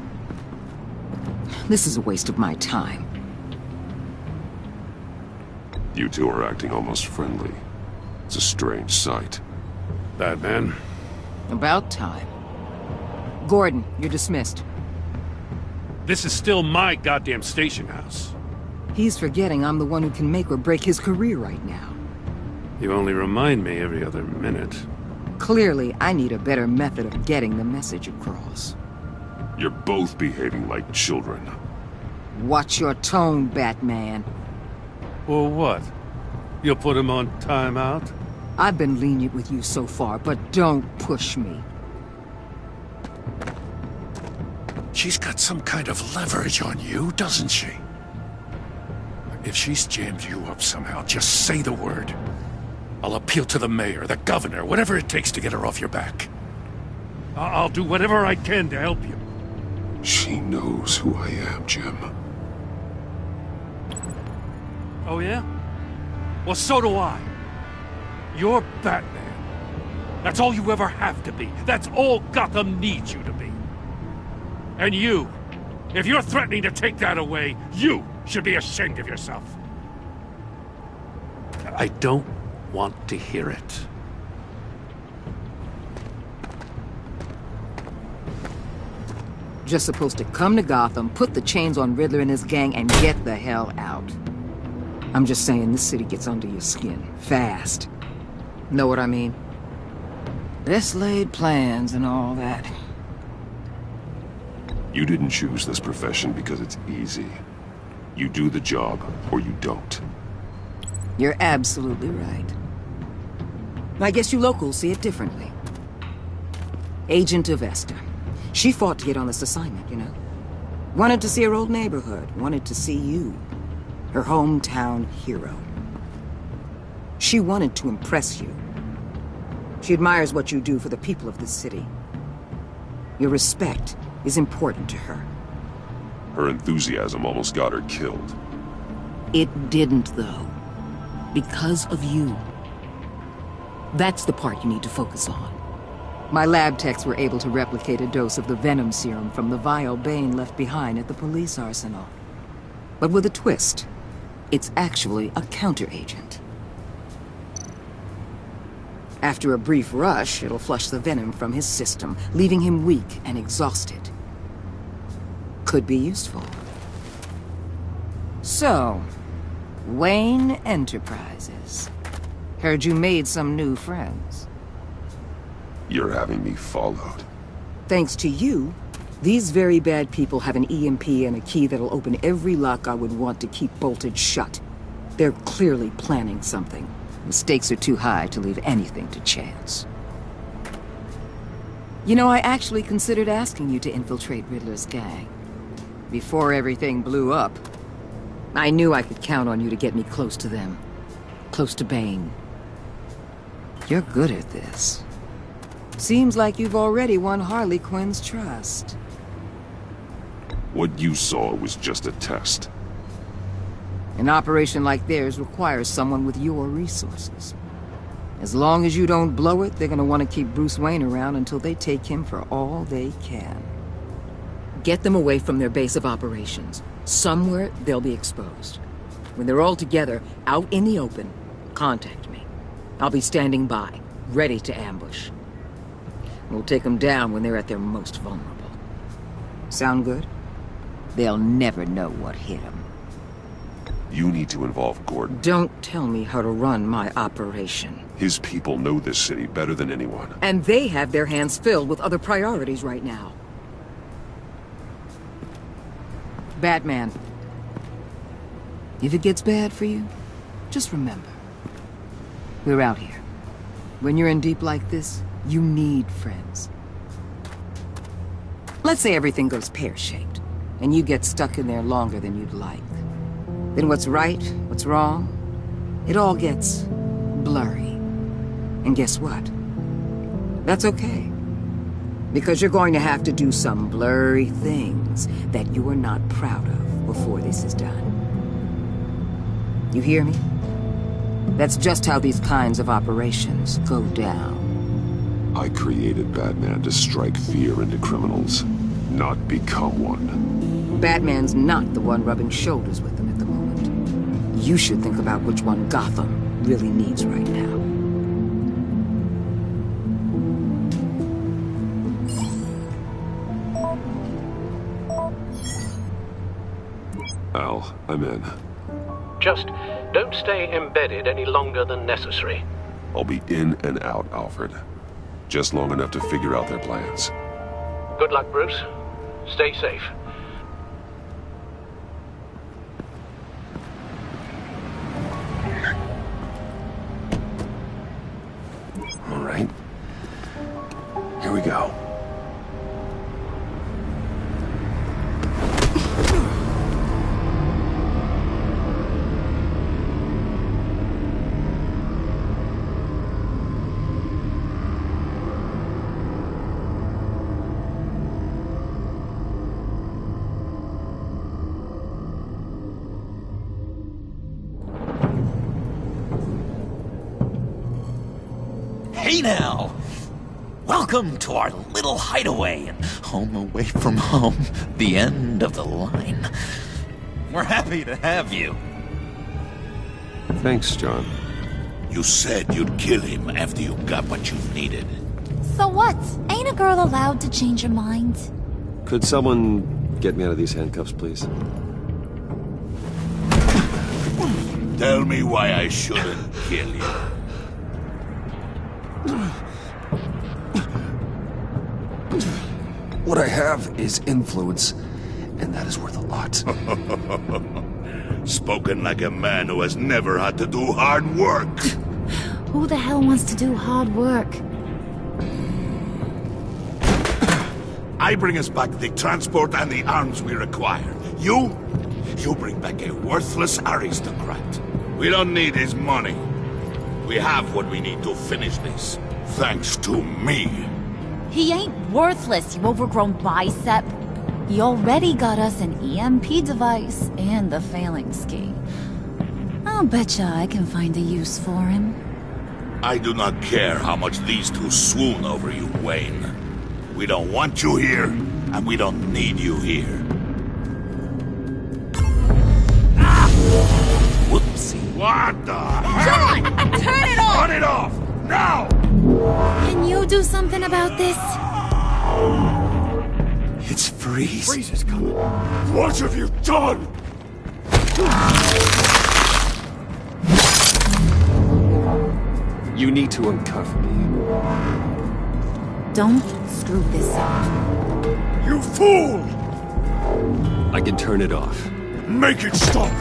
This is a waste of my time. You two are acting almost friendly. It's a strange sight. Batman. About time. Gordon, you're dismissed. This is still my goddamn station house. He's forgetting I'm the one who can make or break his career right now. You only remind me every other minute. Clearly, I need a better method of getting the message across. You're both behaving like children. Watch your tone, Batman. Well, what? You'll put him on timeout? I've been lenient with you so far, but don't push me. She's got some kind of leverage on you, doesn't she? If she's jammed you up somehow, just say the word. I'll appeal to the mayor, the governor, whatever it takes to get her off your back. I'll do whatever I can to help you. She knows who I am, Jim. Oh, yeah? Well, so do I. You're Batman. That's all you ever have to be. That's all Gotham needs you to be. And you, if you're threatening to take that away, you should be ashamed of yourself. I don't want to hear it. Just supposed to come to Gotham, put the chains on Riddler and his gang, and get the hell out. I'm just saying, this city gets under your skin. Fast. Know what I mean? This laid plans and all that. You didn't choose this profession because it's easy. You do the job, or you don't. You're absolutely right. I guess you locals see it differently. Agent of Esther. She fought to get on this assignment, you know? Wanted to see her old neighborhood. Wanted to see you. Her hometown hero. She wanted to impress you. She admires what you do for the people of this city. Your respect is important to her. Her enthusiasm almost got her killed. It didn't, though. Because of you. That's the part you need to focus on. My lab techs were able to replicate a dose of the venom serum from the vial Bane left behind at the police arsenal. But with a twist. It's actually a counteragent. After a brief rush, it'll flush the venom from his system, leaving him weak and exhausted. Could be useful. So, Wayne Enterprises. Heard you made some new friends. You're having me followed. Thanks to you, these very bad people have an EMP and a key that'll open every lock I would want to keep bolted shut. They're clearly planning something. The stakes are too high to leave anything to chance. You know, I actually considered asking you to infiltrate Riddler's gang. Before everything blew up, I knew I could count on you to get me close to them. Close to Bane. You're good at this. Seems like you've already won Harley Quinn's trust. What you saw was just a test. An operation like theirs requires someone with your resources. As long as you don't blow it, they're gonna want to keep Bruce Wayne around until they take him for all they can. Get them away from their base of operations. Somewhere they'll be exposed. When they're all together, out in the open, contact me. I'll be standing by, ready to ambush. We'll take them down when they're at their most vulnerable. Sound good? They'll never know what hit them. You need to involve Gordon. Don't tell me how to run my operation. His people know this city better than anyone. And they have their hands filled with other priorities right now. Batman. If it gets bad for you, just remember. We're out here. When you're in deep like this, you need friends. Let's say everything goes pear-shaped, and you get stuck in there longer than you'd like. Then what's right, what's wrong, it all gets blurry. And guess what? That's okay. Because you're going to have to do some blurry things that you are not proud of before this is done. You hear me? That's just how these kinds of operations go down. I created Batman to strike fear into criminals, not become one. Batman's not the one rubbing shoulders with them at the moment. You should think about which one Gotham really needs right now. Al, I'm in. Just don't stay embedded any longer than necessary. I'll be in and out, Alfred. Just long enough to figure out their plans. Good luck, Bruce. Stay safe. All right. Here we go. Hey now! Welcome to our little hideaway and home away from home, the end of the line. We're happy to have you. Thanks, John. You said you'd kill him after you got what you needed. So what? Ain't a girl allowed to change her mind? Could someone get me out of these handcuffs, please? Tell me why I shouldn't kill you. What I have is influence, and that is worth a lot. Spoken like a man who has never had to do hard work. Who the hell wants to do hard work? I bring us back the transport and the arms we require. You bring back a worthless aristocrat. We don't need his money. We have what we need to finish this, thanks to me. He ain't worthless, you overgrown bicep. He already got us an EMP device and the phalanx key. I'll betcha I can find a use for him. I do not care how much these two swoon over you, Wayne. We don't want you here, and we don't need you here. Whoopsie. What the John! Turn it off! Turn it off! Now! Can you do something about this? It's Freeze. Freeze is coming. What have you done? You need to uncuff me. Don't screw this up. You fool! I can turn it off. Make it stop,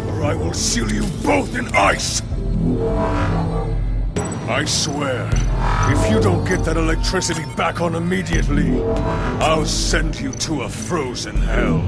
or I will seal you both in ice! I swear, if you don't get that electricity back on immediately, I'll send you to a frozen hell.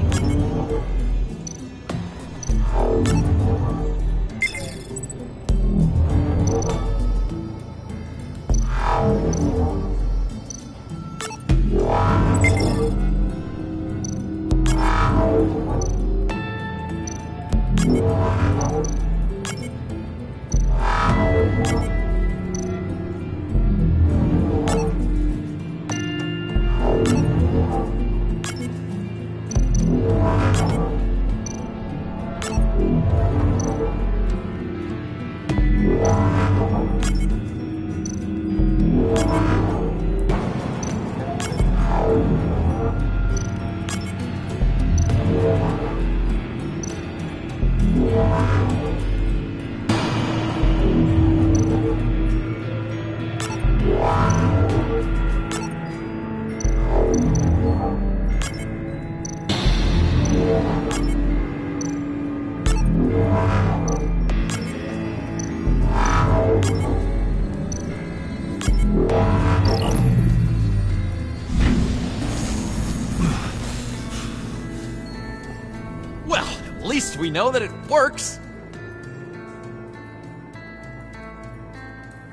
We know that it works.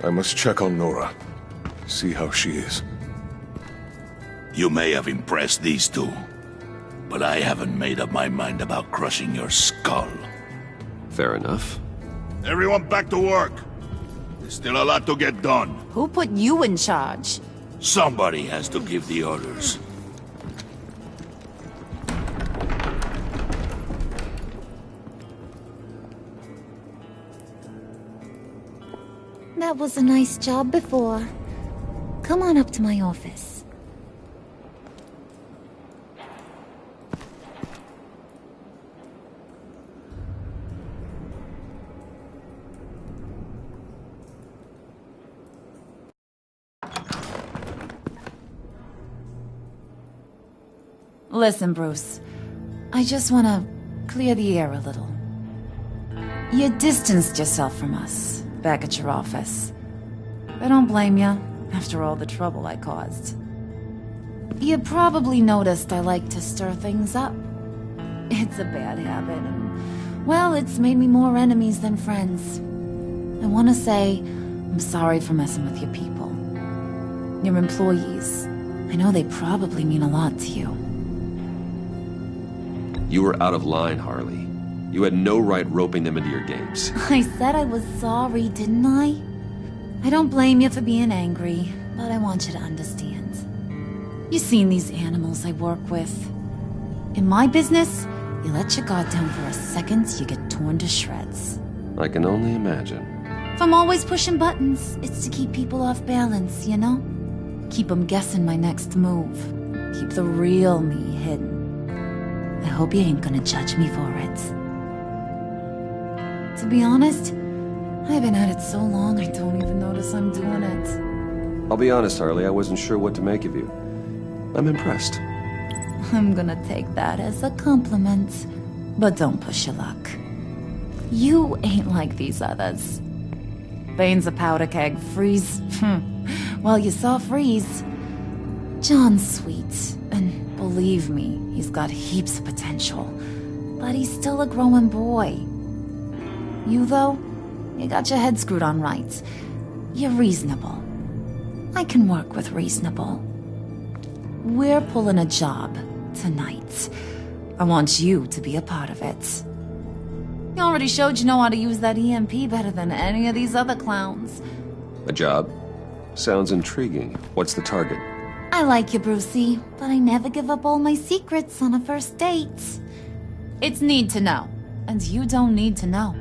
I must check on Nora. See how she is. You may have impressed these two, but I haven't made up my mind about crushing your skull. Fair enough. Everyone back to work. There's still a lot to get done. Who put you in charge? Somebody has to give the orders. That was a nice job before. Come on up to my office. Listen, Bruce. I just want to clear the air a little. You distanced yourself from us back at your office. I don't blame you, after all the trouble I caused. You probably noticed I like to stir things up. It's a bad habit, and, well, it's made me more enemies than friends. I want to say I'm sorry for messing with your people. Your employees. I know they probably mean a lot to you. You were out of line, Harley. You had no right roping them into your games. I said I was sorry, didn't I? I don't blame you for being angry, but I want you to understand. You've seen these animals I work with. In my business, you let your guard down for a second, you get torn to shreds. I can only imagine. If I'm always pushing buttons, it's to keep people off balance, you know? Keep them guessing my next move. Keep the real me hidden. I hope you ain't gonna judge me for it. To be honest, I've been at it so long I don't even notice I'm doing it. I'll be honest, Harley, I wasn't sure what to make of you. I'm impressed. I'm gonna take that as a compliment. But don't push your luck. You ain't like these others. Bane's a powder keg. Freeze. Well, you saw Freeze. John's sweet. And believe me, he's got heaps of potential. But he's still a growing boy. You, though, you got your head screwed on right. You're reasonable. I can work with reasonable. We're pulling a job tonight. I want you to be a part of it. You already showed you know how to use that EMP better than any of these other clowns. A job? Sounds intriguing. What's the target? I like you, Brucey, but I never give up all my secrets on a first date. It's need to know, and you don't need to know.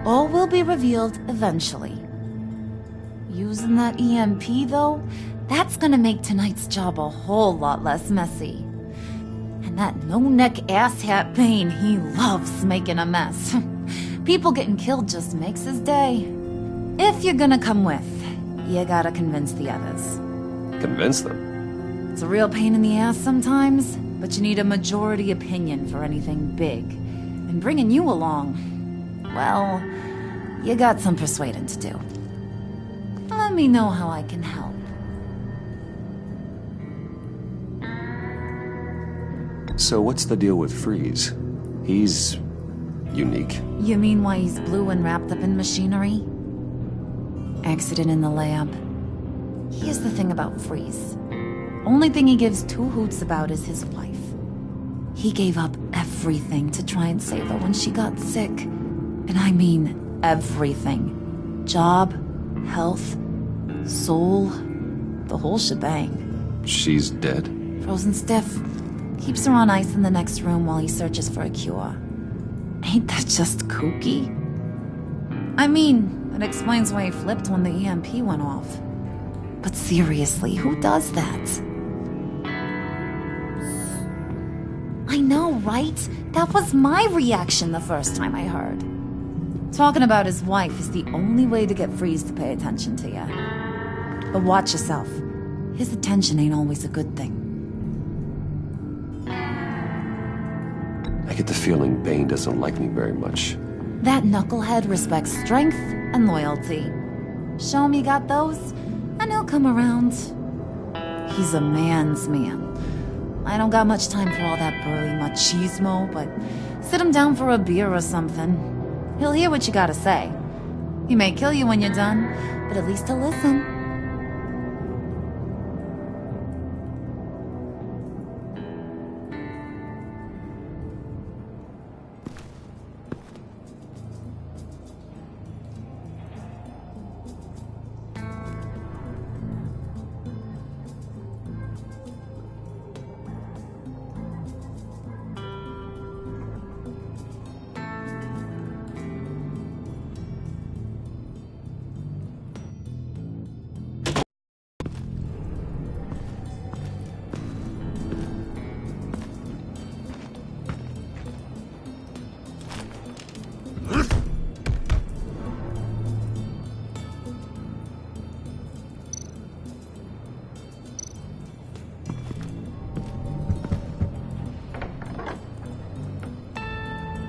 All will be revealed eventually. Using that EMP, though, that's gonna make tonight's job a whole lot less messy. And that no-neck asshat Bane, he loves making a mess. People getting killed just makes his day. If you're gonna come with, you gotta convince the others. Convince them? It's a real pain in the ass sometimes, but you need a majority opinion for anything big. And bringing you along, well, you got some persuading to do. Let me know how I can help. So what's the deal with Freeze? He's unique. You mean why he's blue and wrapped up in machinery? Accident in the lab. Here's the thing about Freeze. Only thing he gives two hoots about is his wife. He gave up everything to try and save her when she got sick. And I mean everything. Job, health, soul, the whole shebang. She's dead? Frozen stiff. Keeps her on ice in the next room while he searches for a cure. Ain't that just kooky? I mean, it explains why he flipped when the EMP went off. But seriously, who does that? I know, right? That was my reaction the first time I heard. Talking about his wife is the only way to get Freeze to pay attention to you. But watch yourself. His attention ain't always a good thing. I get the feeling Bane doesn't like me very much. That knucklehead respects strength and loyalty. Show him you got those, and he'll come around. He's a man's man. I don't got much time for all that burly machismo, but sit him down for a beer or something. He'll hear what you gotta say. He may kill you when you're done, but at least he'll listen.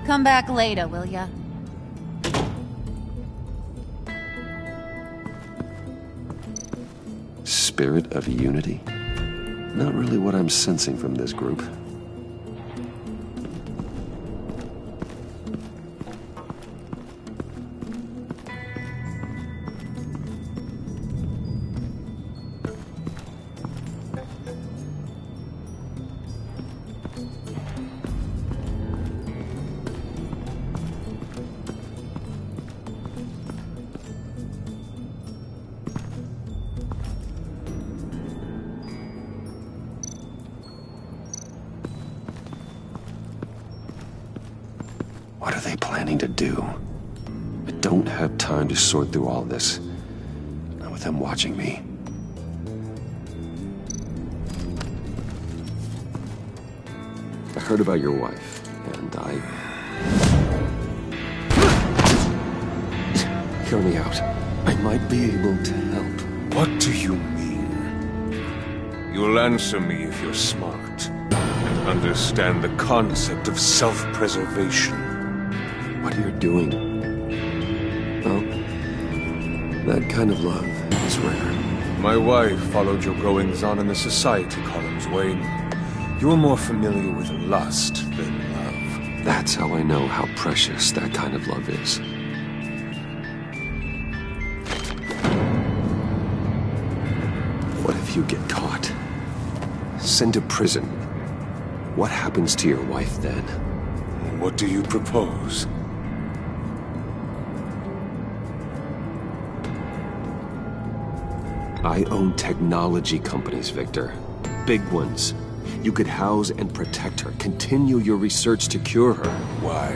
Come back later, will ya? Spirit of unity? Not really what I'm sensing from this group. What are they planning to do? I don't don't have time to sort through all this. Not with them watching me. I heard about your wife, and Hear me out. I might be able to help. What do you mean? You'll answer me if you're smart and understand the concept of self-preservation. What you're doing? Well, that kind of love is rare. My wife followed your goings-on in the society columns, Wayne. You're more familiar with lust than love. That's how I know how precious that kind of love is. What if you get caught? Sent to prison? What happens to your wife then? What do you propose? I own technology companies, Victor. Big ones. You could house and protect her. Continue your research to cure her. Why?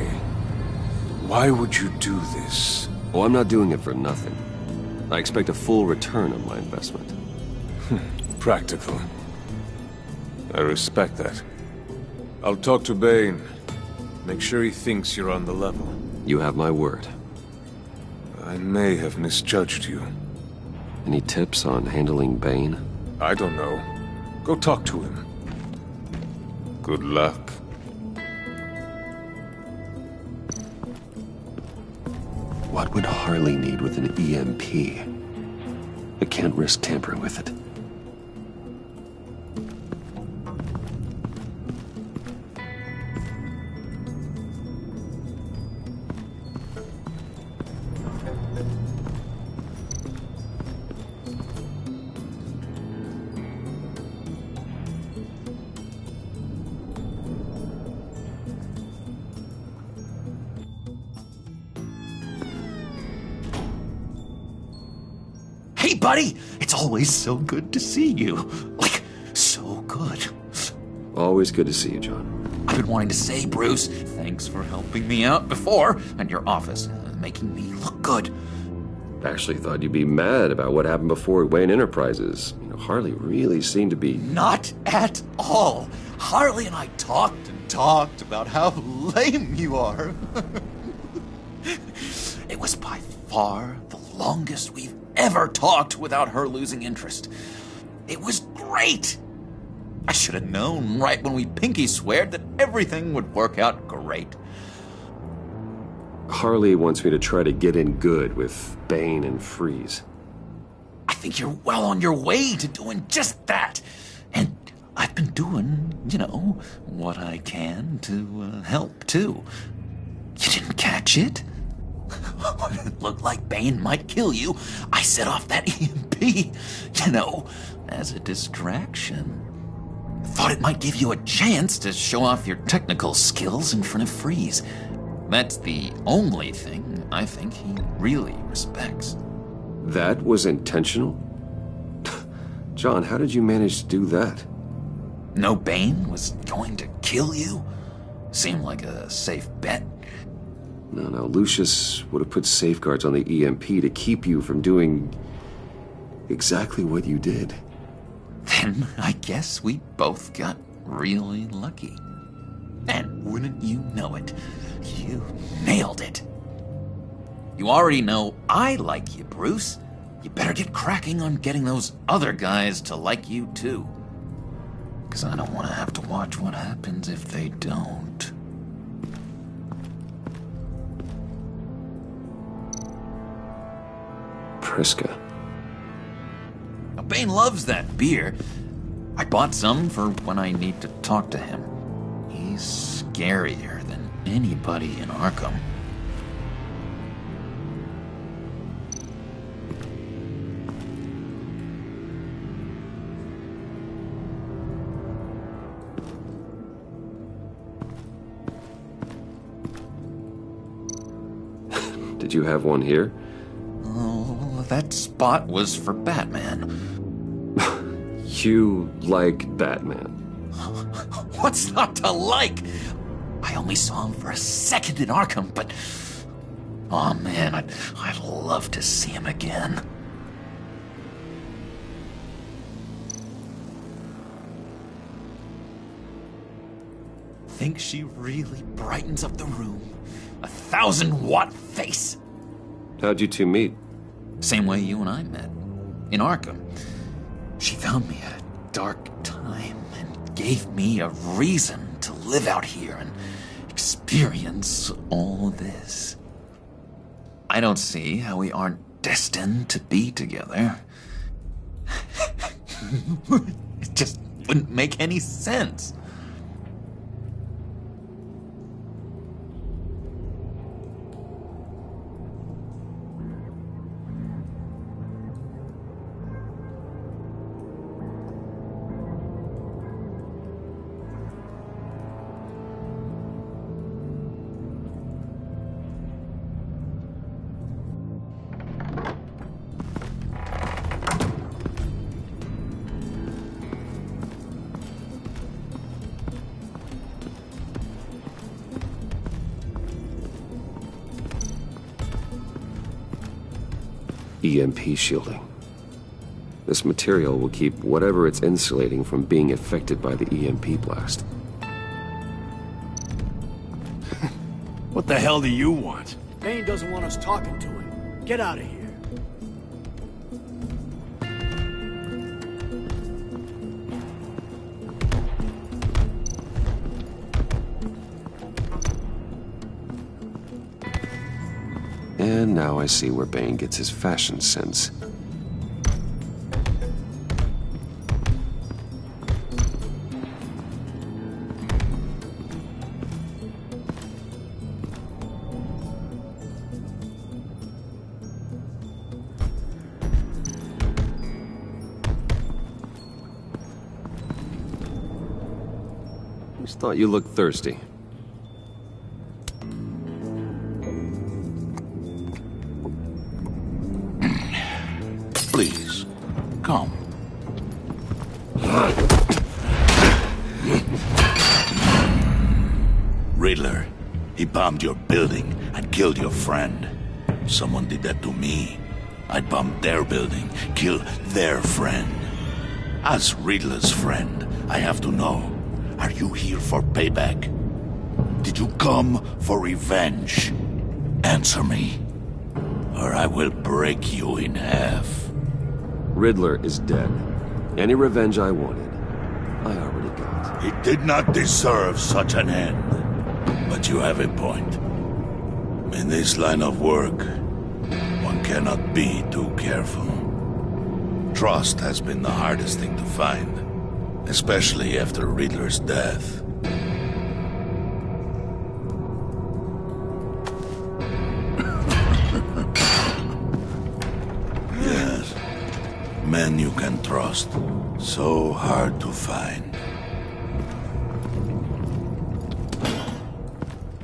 Why would you do this? Oh, I'm not doing it for nothing. I expect a full return on my investment. Practical. I respect that. I'll talk to Bane. Make sure he thinks you're on the level. You have my word. I may have misjudged you. Any tips on handling Bane? I don't know. Go talk to him. Good luck. What would Harley need with an EMP? I can't risk tampering with it. Hey, buddy! It's always so good to see you. Like, so good. Always good to see you, John. I've been wanting to say, Bruce, thanks for helping me out before, and your office, making me look good. Actually thought you'd be mad about what happened before Wayne Enterprises. You know, Harley really seemed to be... Not at all. Harley and I talked and talked about how lame you are. It was by far the longest we've ever talked without her losing interest. It was great. I should have known right when we pinky sweared that everything would work out great. Harley wants me to try to get in good with Bane and Freeze. I think you're well on your way to doing just that. And I've been doing, you know, what I can to help, too. You didn't catch it? When it looked like Bane might kill you, I set off that EMP, you know, as a distraction. Thought it might give you a chance to show off your technical skills in front of Freeze. That's the only thing I think he really respects. That was intentional? John, how did you manage to do that? No Bane was going to kill you? Seemed like a safe bet. No, Lucius would have put safeguards on the EMP to keep you from doing exactly what you did. Then I guess we both got really lucky. And wouldn't you know it, you nailed it. You already know I like you, Bruce. You better get cracking on getting those other guys to like you too. 'Cause I don't want to have to watch what happens if they don't. Priska. Now, Bane loves that beer. I bought some for when I need to talk to him. He's scarier than anybody in Arkham. Did you have one here? Oh, that spot was for Batman. You like Batman? What's not to like? I only saw him for a second in Arkham, but Oh man, I'd love to see him again. Think she really brightens up the room? 1,000-watt face! How'd you two meet? Same way you and I met. In Arkham. She found me at a dark time and gave me a reason to live out here and experience all this. I don't see how we aren't destined to be together. It just wouldn't make any sense. EMP shielding. This material will keep whatever it's insulating from being affected by the EMP blast. What the hell do you want? Bane doesn't want us talking to him. Get out of here. And now I see where Bane gets his fashion sense. Just thought you looked thirsty. Please, come. Riddler, he bombed your building and killed your friend. Someone did that to me. I'd bomb their building, kill their friend. As Riddler's friend, I have to know, are you here for payback? Did you come for revenge? Answer me, or I will break you in half. Riddler is dead. Any revenge I wanted, I already got. He did not deserve such an end. But you have a point. In this line of work, one cannot be too careful. Trust has been the hardest thing to find, especially after Riddler's death. Yes, men you can trust. So hard to find.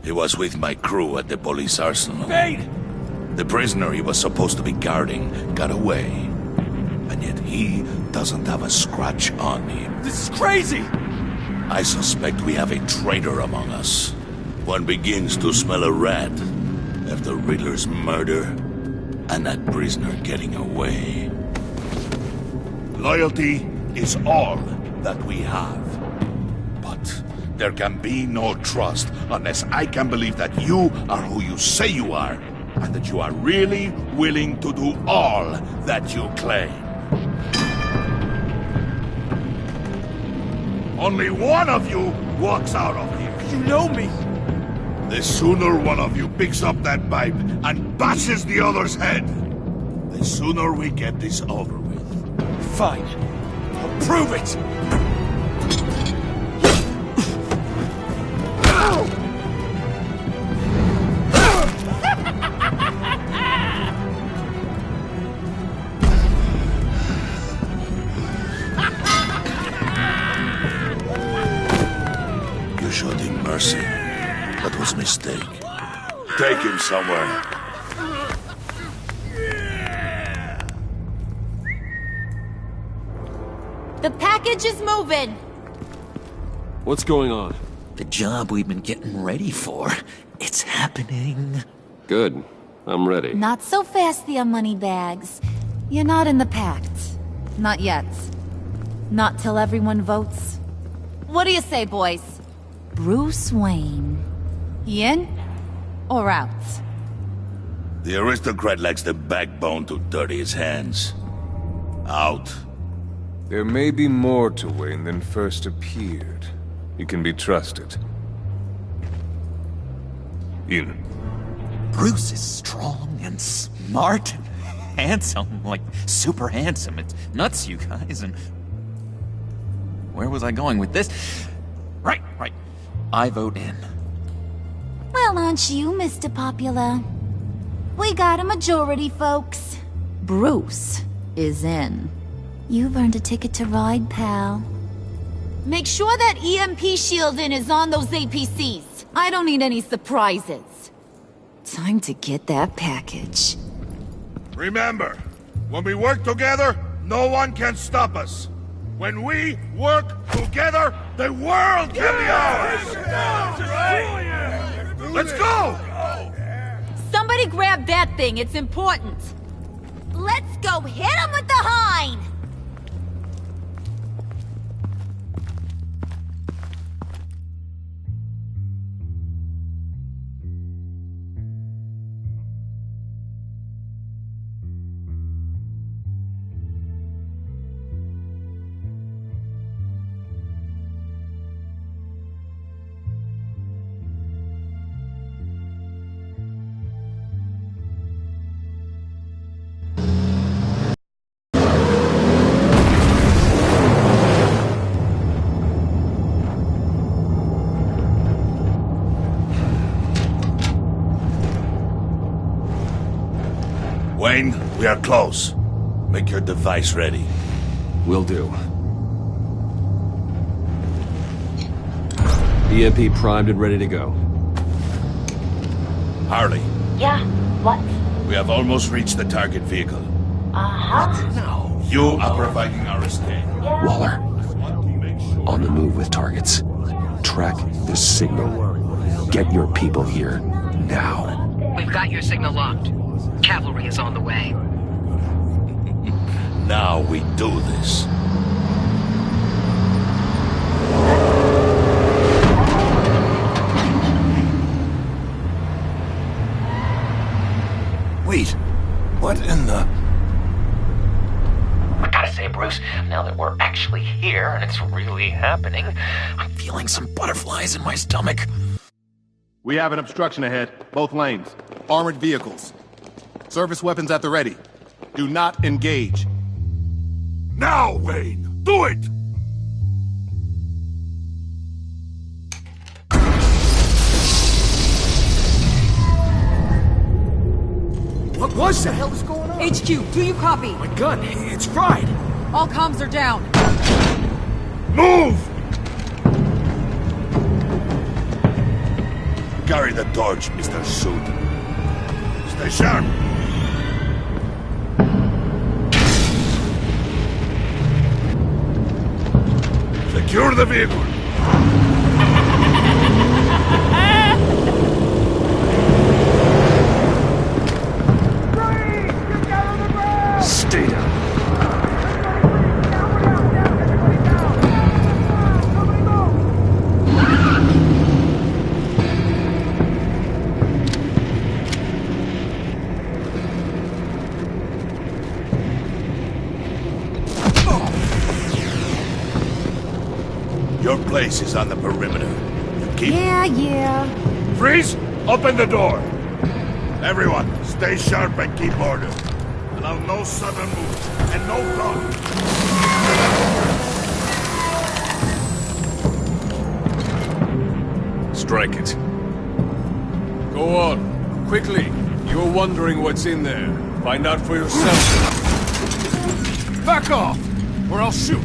He was with my crew at the police arsenal. Bane! The prisoner he was supposed to be guarding got away. And yet he doesn't have a scratch on him. This is crazy! I suspect we have a traitor among us. One begins to smell a rat after Riddler's murder and that prisoner getting away. Loyalty is all that we have. But there can be no trust unless I can believe that you are who you say you are, and that you are really willing to do all that you claim. Only one of you walks out of here. You know me. The sooner one of you picks up that pipe and bashes the other's head, the sooner we get this over with. Fine. I'll prove it! You showed him mercy. That was a mistake. Take him somewhere. The package is moving. What's going on? The job we've been getting ready for. It's happening. Good. I'm ready. Not so fast there, Moneybags. You're not in the pact. Not yet. Not till everyone votes. What do you say, boys? Bruce Wayne. He in or out? The aristocrat lacks the backbone to dirty his hands. Out. There may be more to Wayne than first appeared. He can be trusted. In. Bruce is strong and smart and handsome, like super handsome. It's nuts, you guys, and... Where was I going with this? Right. I vote in. Well, aren't you, Mr. Popular? We got a majority, folks. Bruce is in. You've earned a ticket to ride, pal. Make sure that EMP shielding is on those APCs. I don't need any surprises. Time to get that package. Remember, when we work together, no one can stop us. When we work together, the world can be ours! Let's go! Somebody grab that thing, it's important. Let's go hit him with the hind! Wayne, we are close. Make your device ready. Will do. EMP primed and ready to go. Harley. Yeah, what? We have almost reached the target vehicle. Uh-huh. No. You are providing our escape. Waller. On the move with targets. Track the signal. Get your people here now. We've got your signal locked. Cavalry is on the way. Now we do this. Wait, what in the... I gotta say, Bruce, now that we're actually here and it's really happening, I'm feeling some butterflies in my stomach. We have an obstruction ahead, both lanes. Armored vehicles. Service weapons at the ready. Do not engage. Now, Wayne! Do it! What was that? What the hell is going on? HQ, do you copy? My gun, it's fried. All comms are down. Move! Carry the torch, Mr. Suit. Stay sharp. Secure the vehicle. Stay down. Your place is on the perimeter. You keep... Yeah. Freeze! Open the door! Everyone, stay sharp and keep order. Allow no sudden move, and no talk. Strike it. Go on, quickly. You're wondering what's in there. Find out for yourself. Back off, or I'll shoot.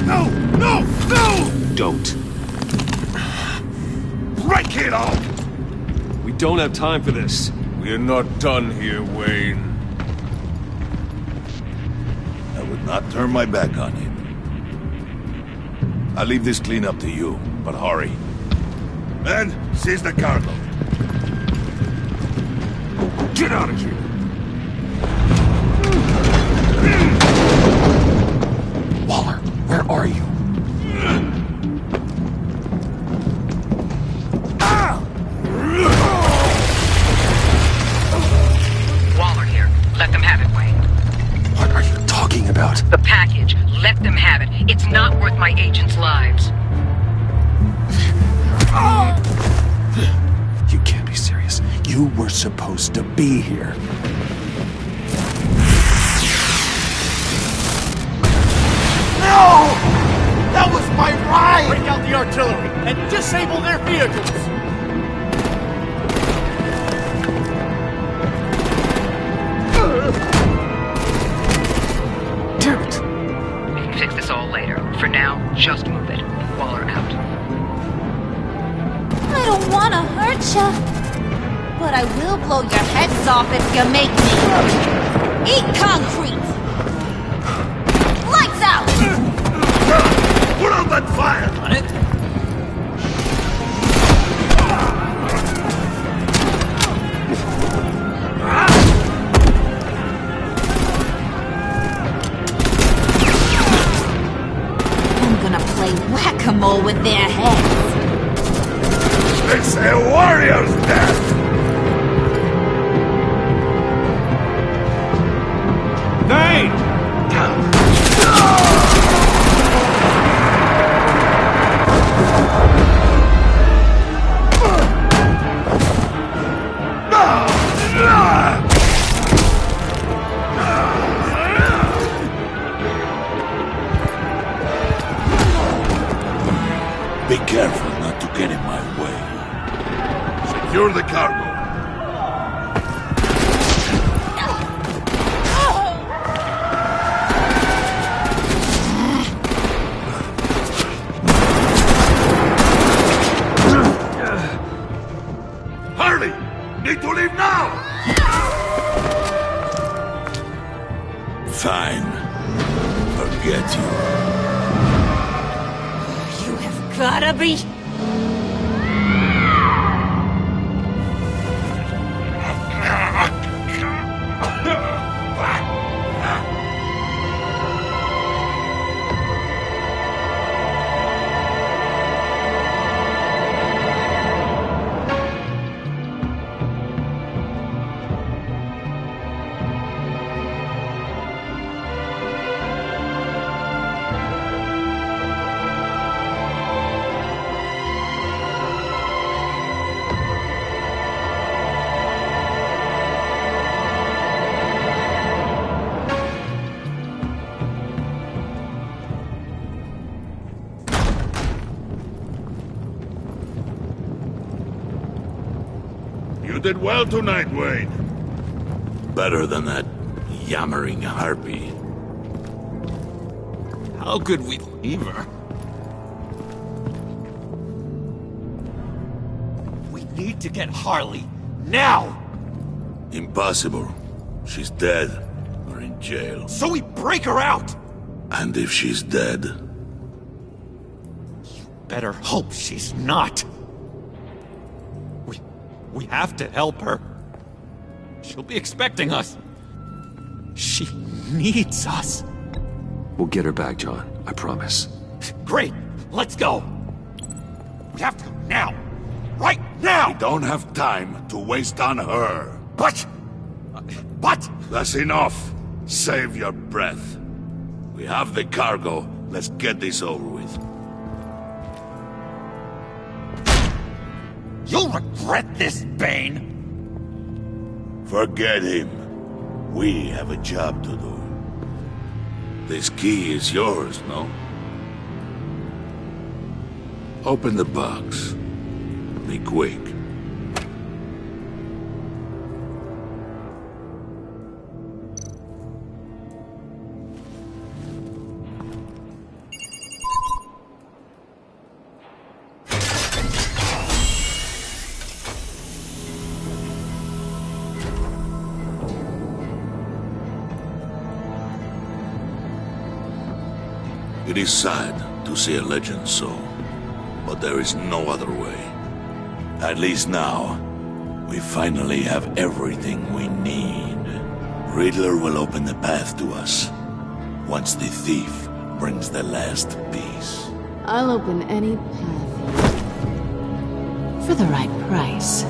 No! No! No! Don't. Break it off! We don't have time for this. We're not done here, Wayne. I would not turn my back on him. I'll leave this clean up to you, but hurry. Men, seize the cargo. Get out of here! Waller, where are you? Waller here. Let them have it, Wayne. What are you talking about? The package. Let them have it. It's not worth my agents' lives. You can't be serious. You were supposed to be here. No! That was my ride! Break out the artillery and disable their vehicles! Damn it! We can fix this all later. For now, just move it. Waller out. I don't want to hurt ya, but I will blow your heads off if you make me. Eat concrete! Lights out! Put out that fire! On it? I'm gonna play whack-a-mole with their heads. It's a warrior's death! Bane! Be careful not to get in my way. Secure the cargo. Hurry! Need to leave now! Fine. Forget you. You have gotta be... You did well tonight, Wayne. Better than that yammering harpy. How could we leave her? We need to get Harley, now! Impossible. She's dead, or in jail. So we break her out! And if she's dead... Better hope she's not. We have to help her. She'll be expecting us. She needs us. We'll get her back, John. I promise. Great. Let's go. We have to go now. Right now! We don't have time to waste on her. But... That's enough. Save your breath. We have the cargo. Let's get this over with. You'll regret this, Bane! Forget him. We have a job to do. This key is yours, no? Open the box. Be quick. It is sad to see a legend so, but there is no other way. At least now, We finally have everything we need. Riddler will open the path to us once the thief brings the last piece. I'll open any path. For the right price.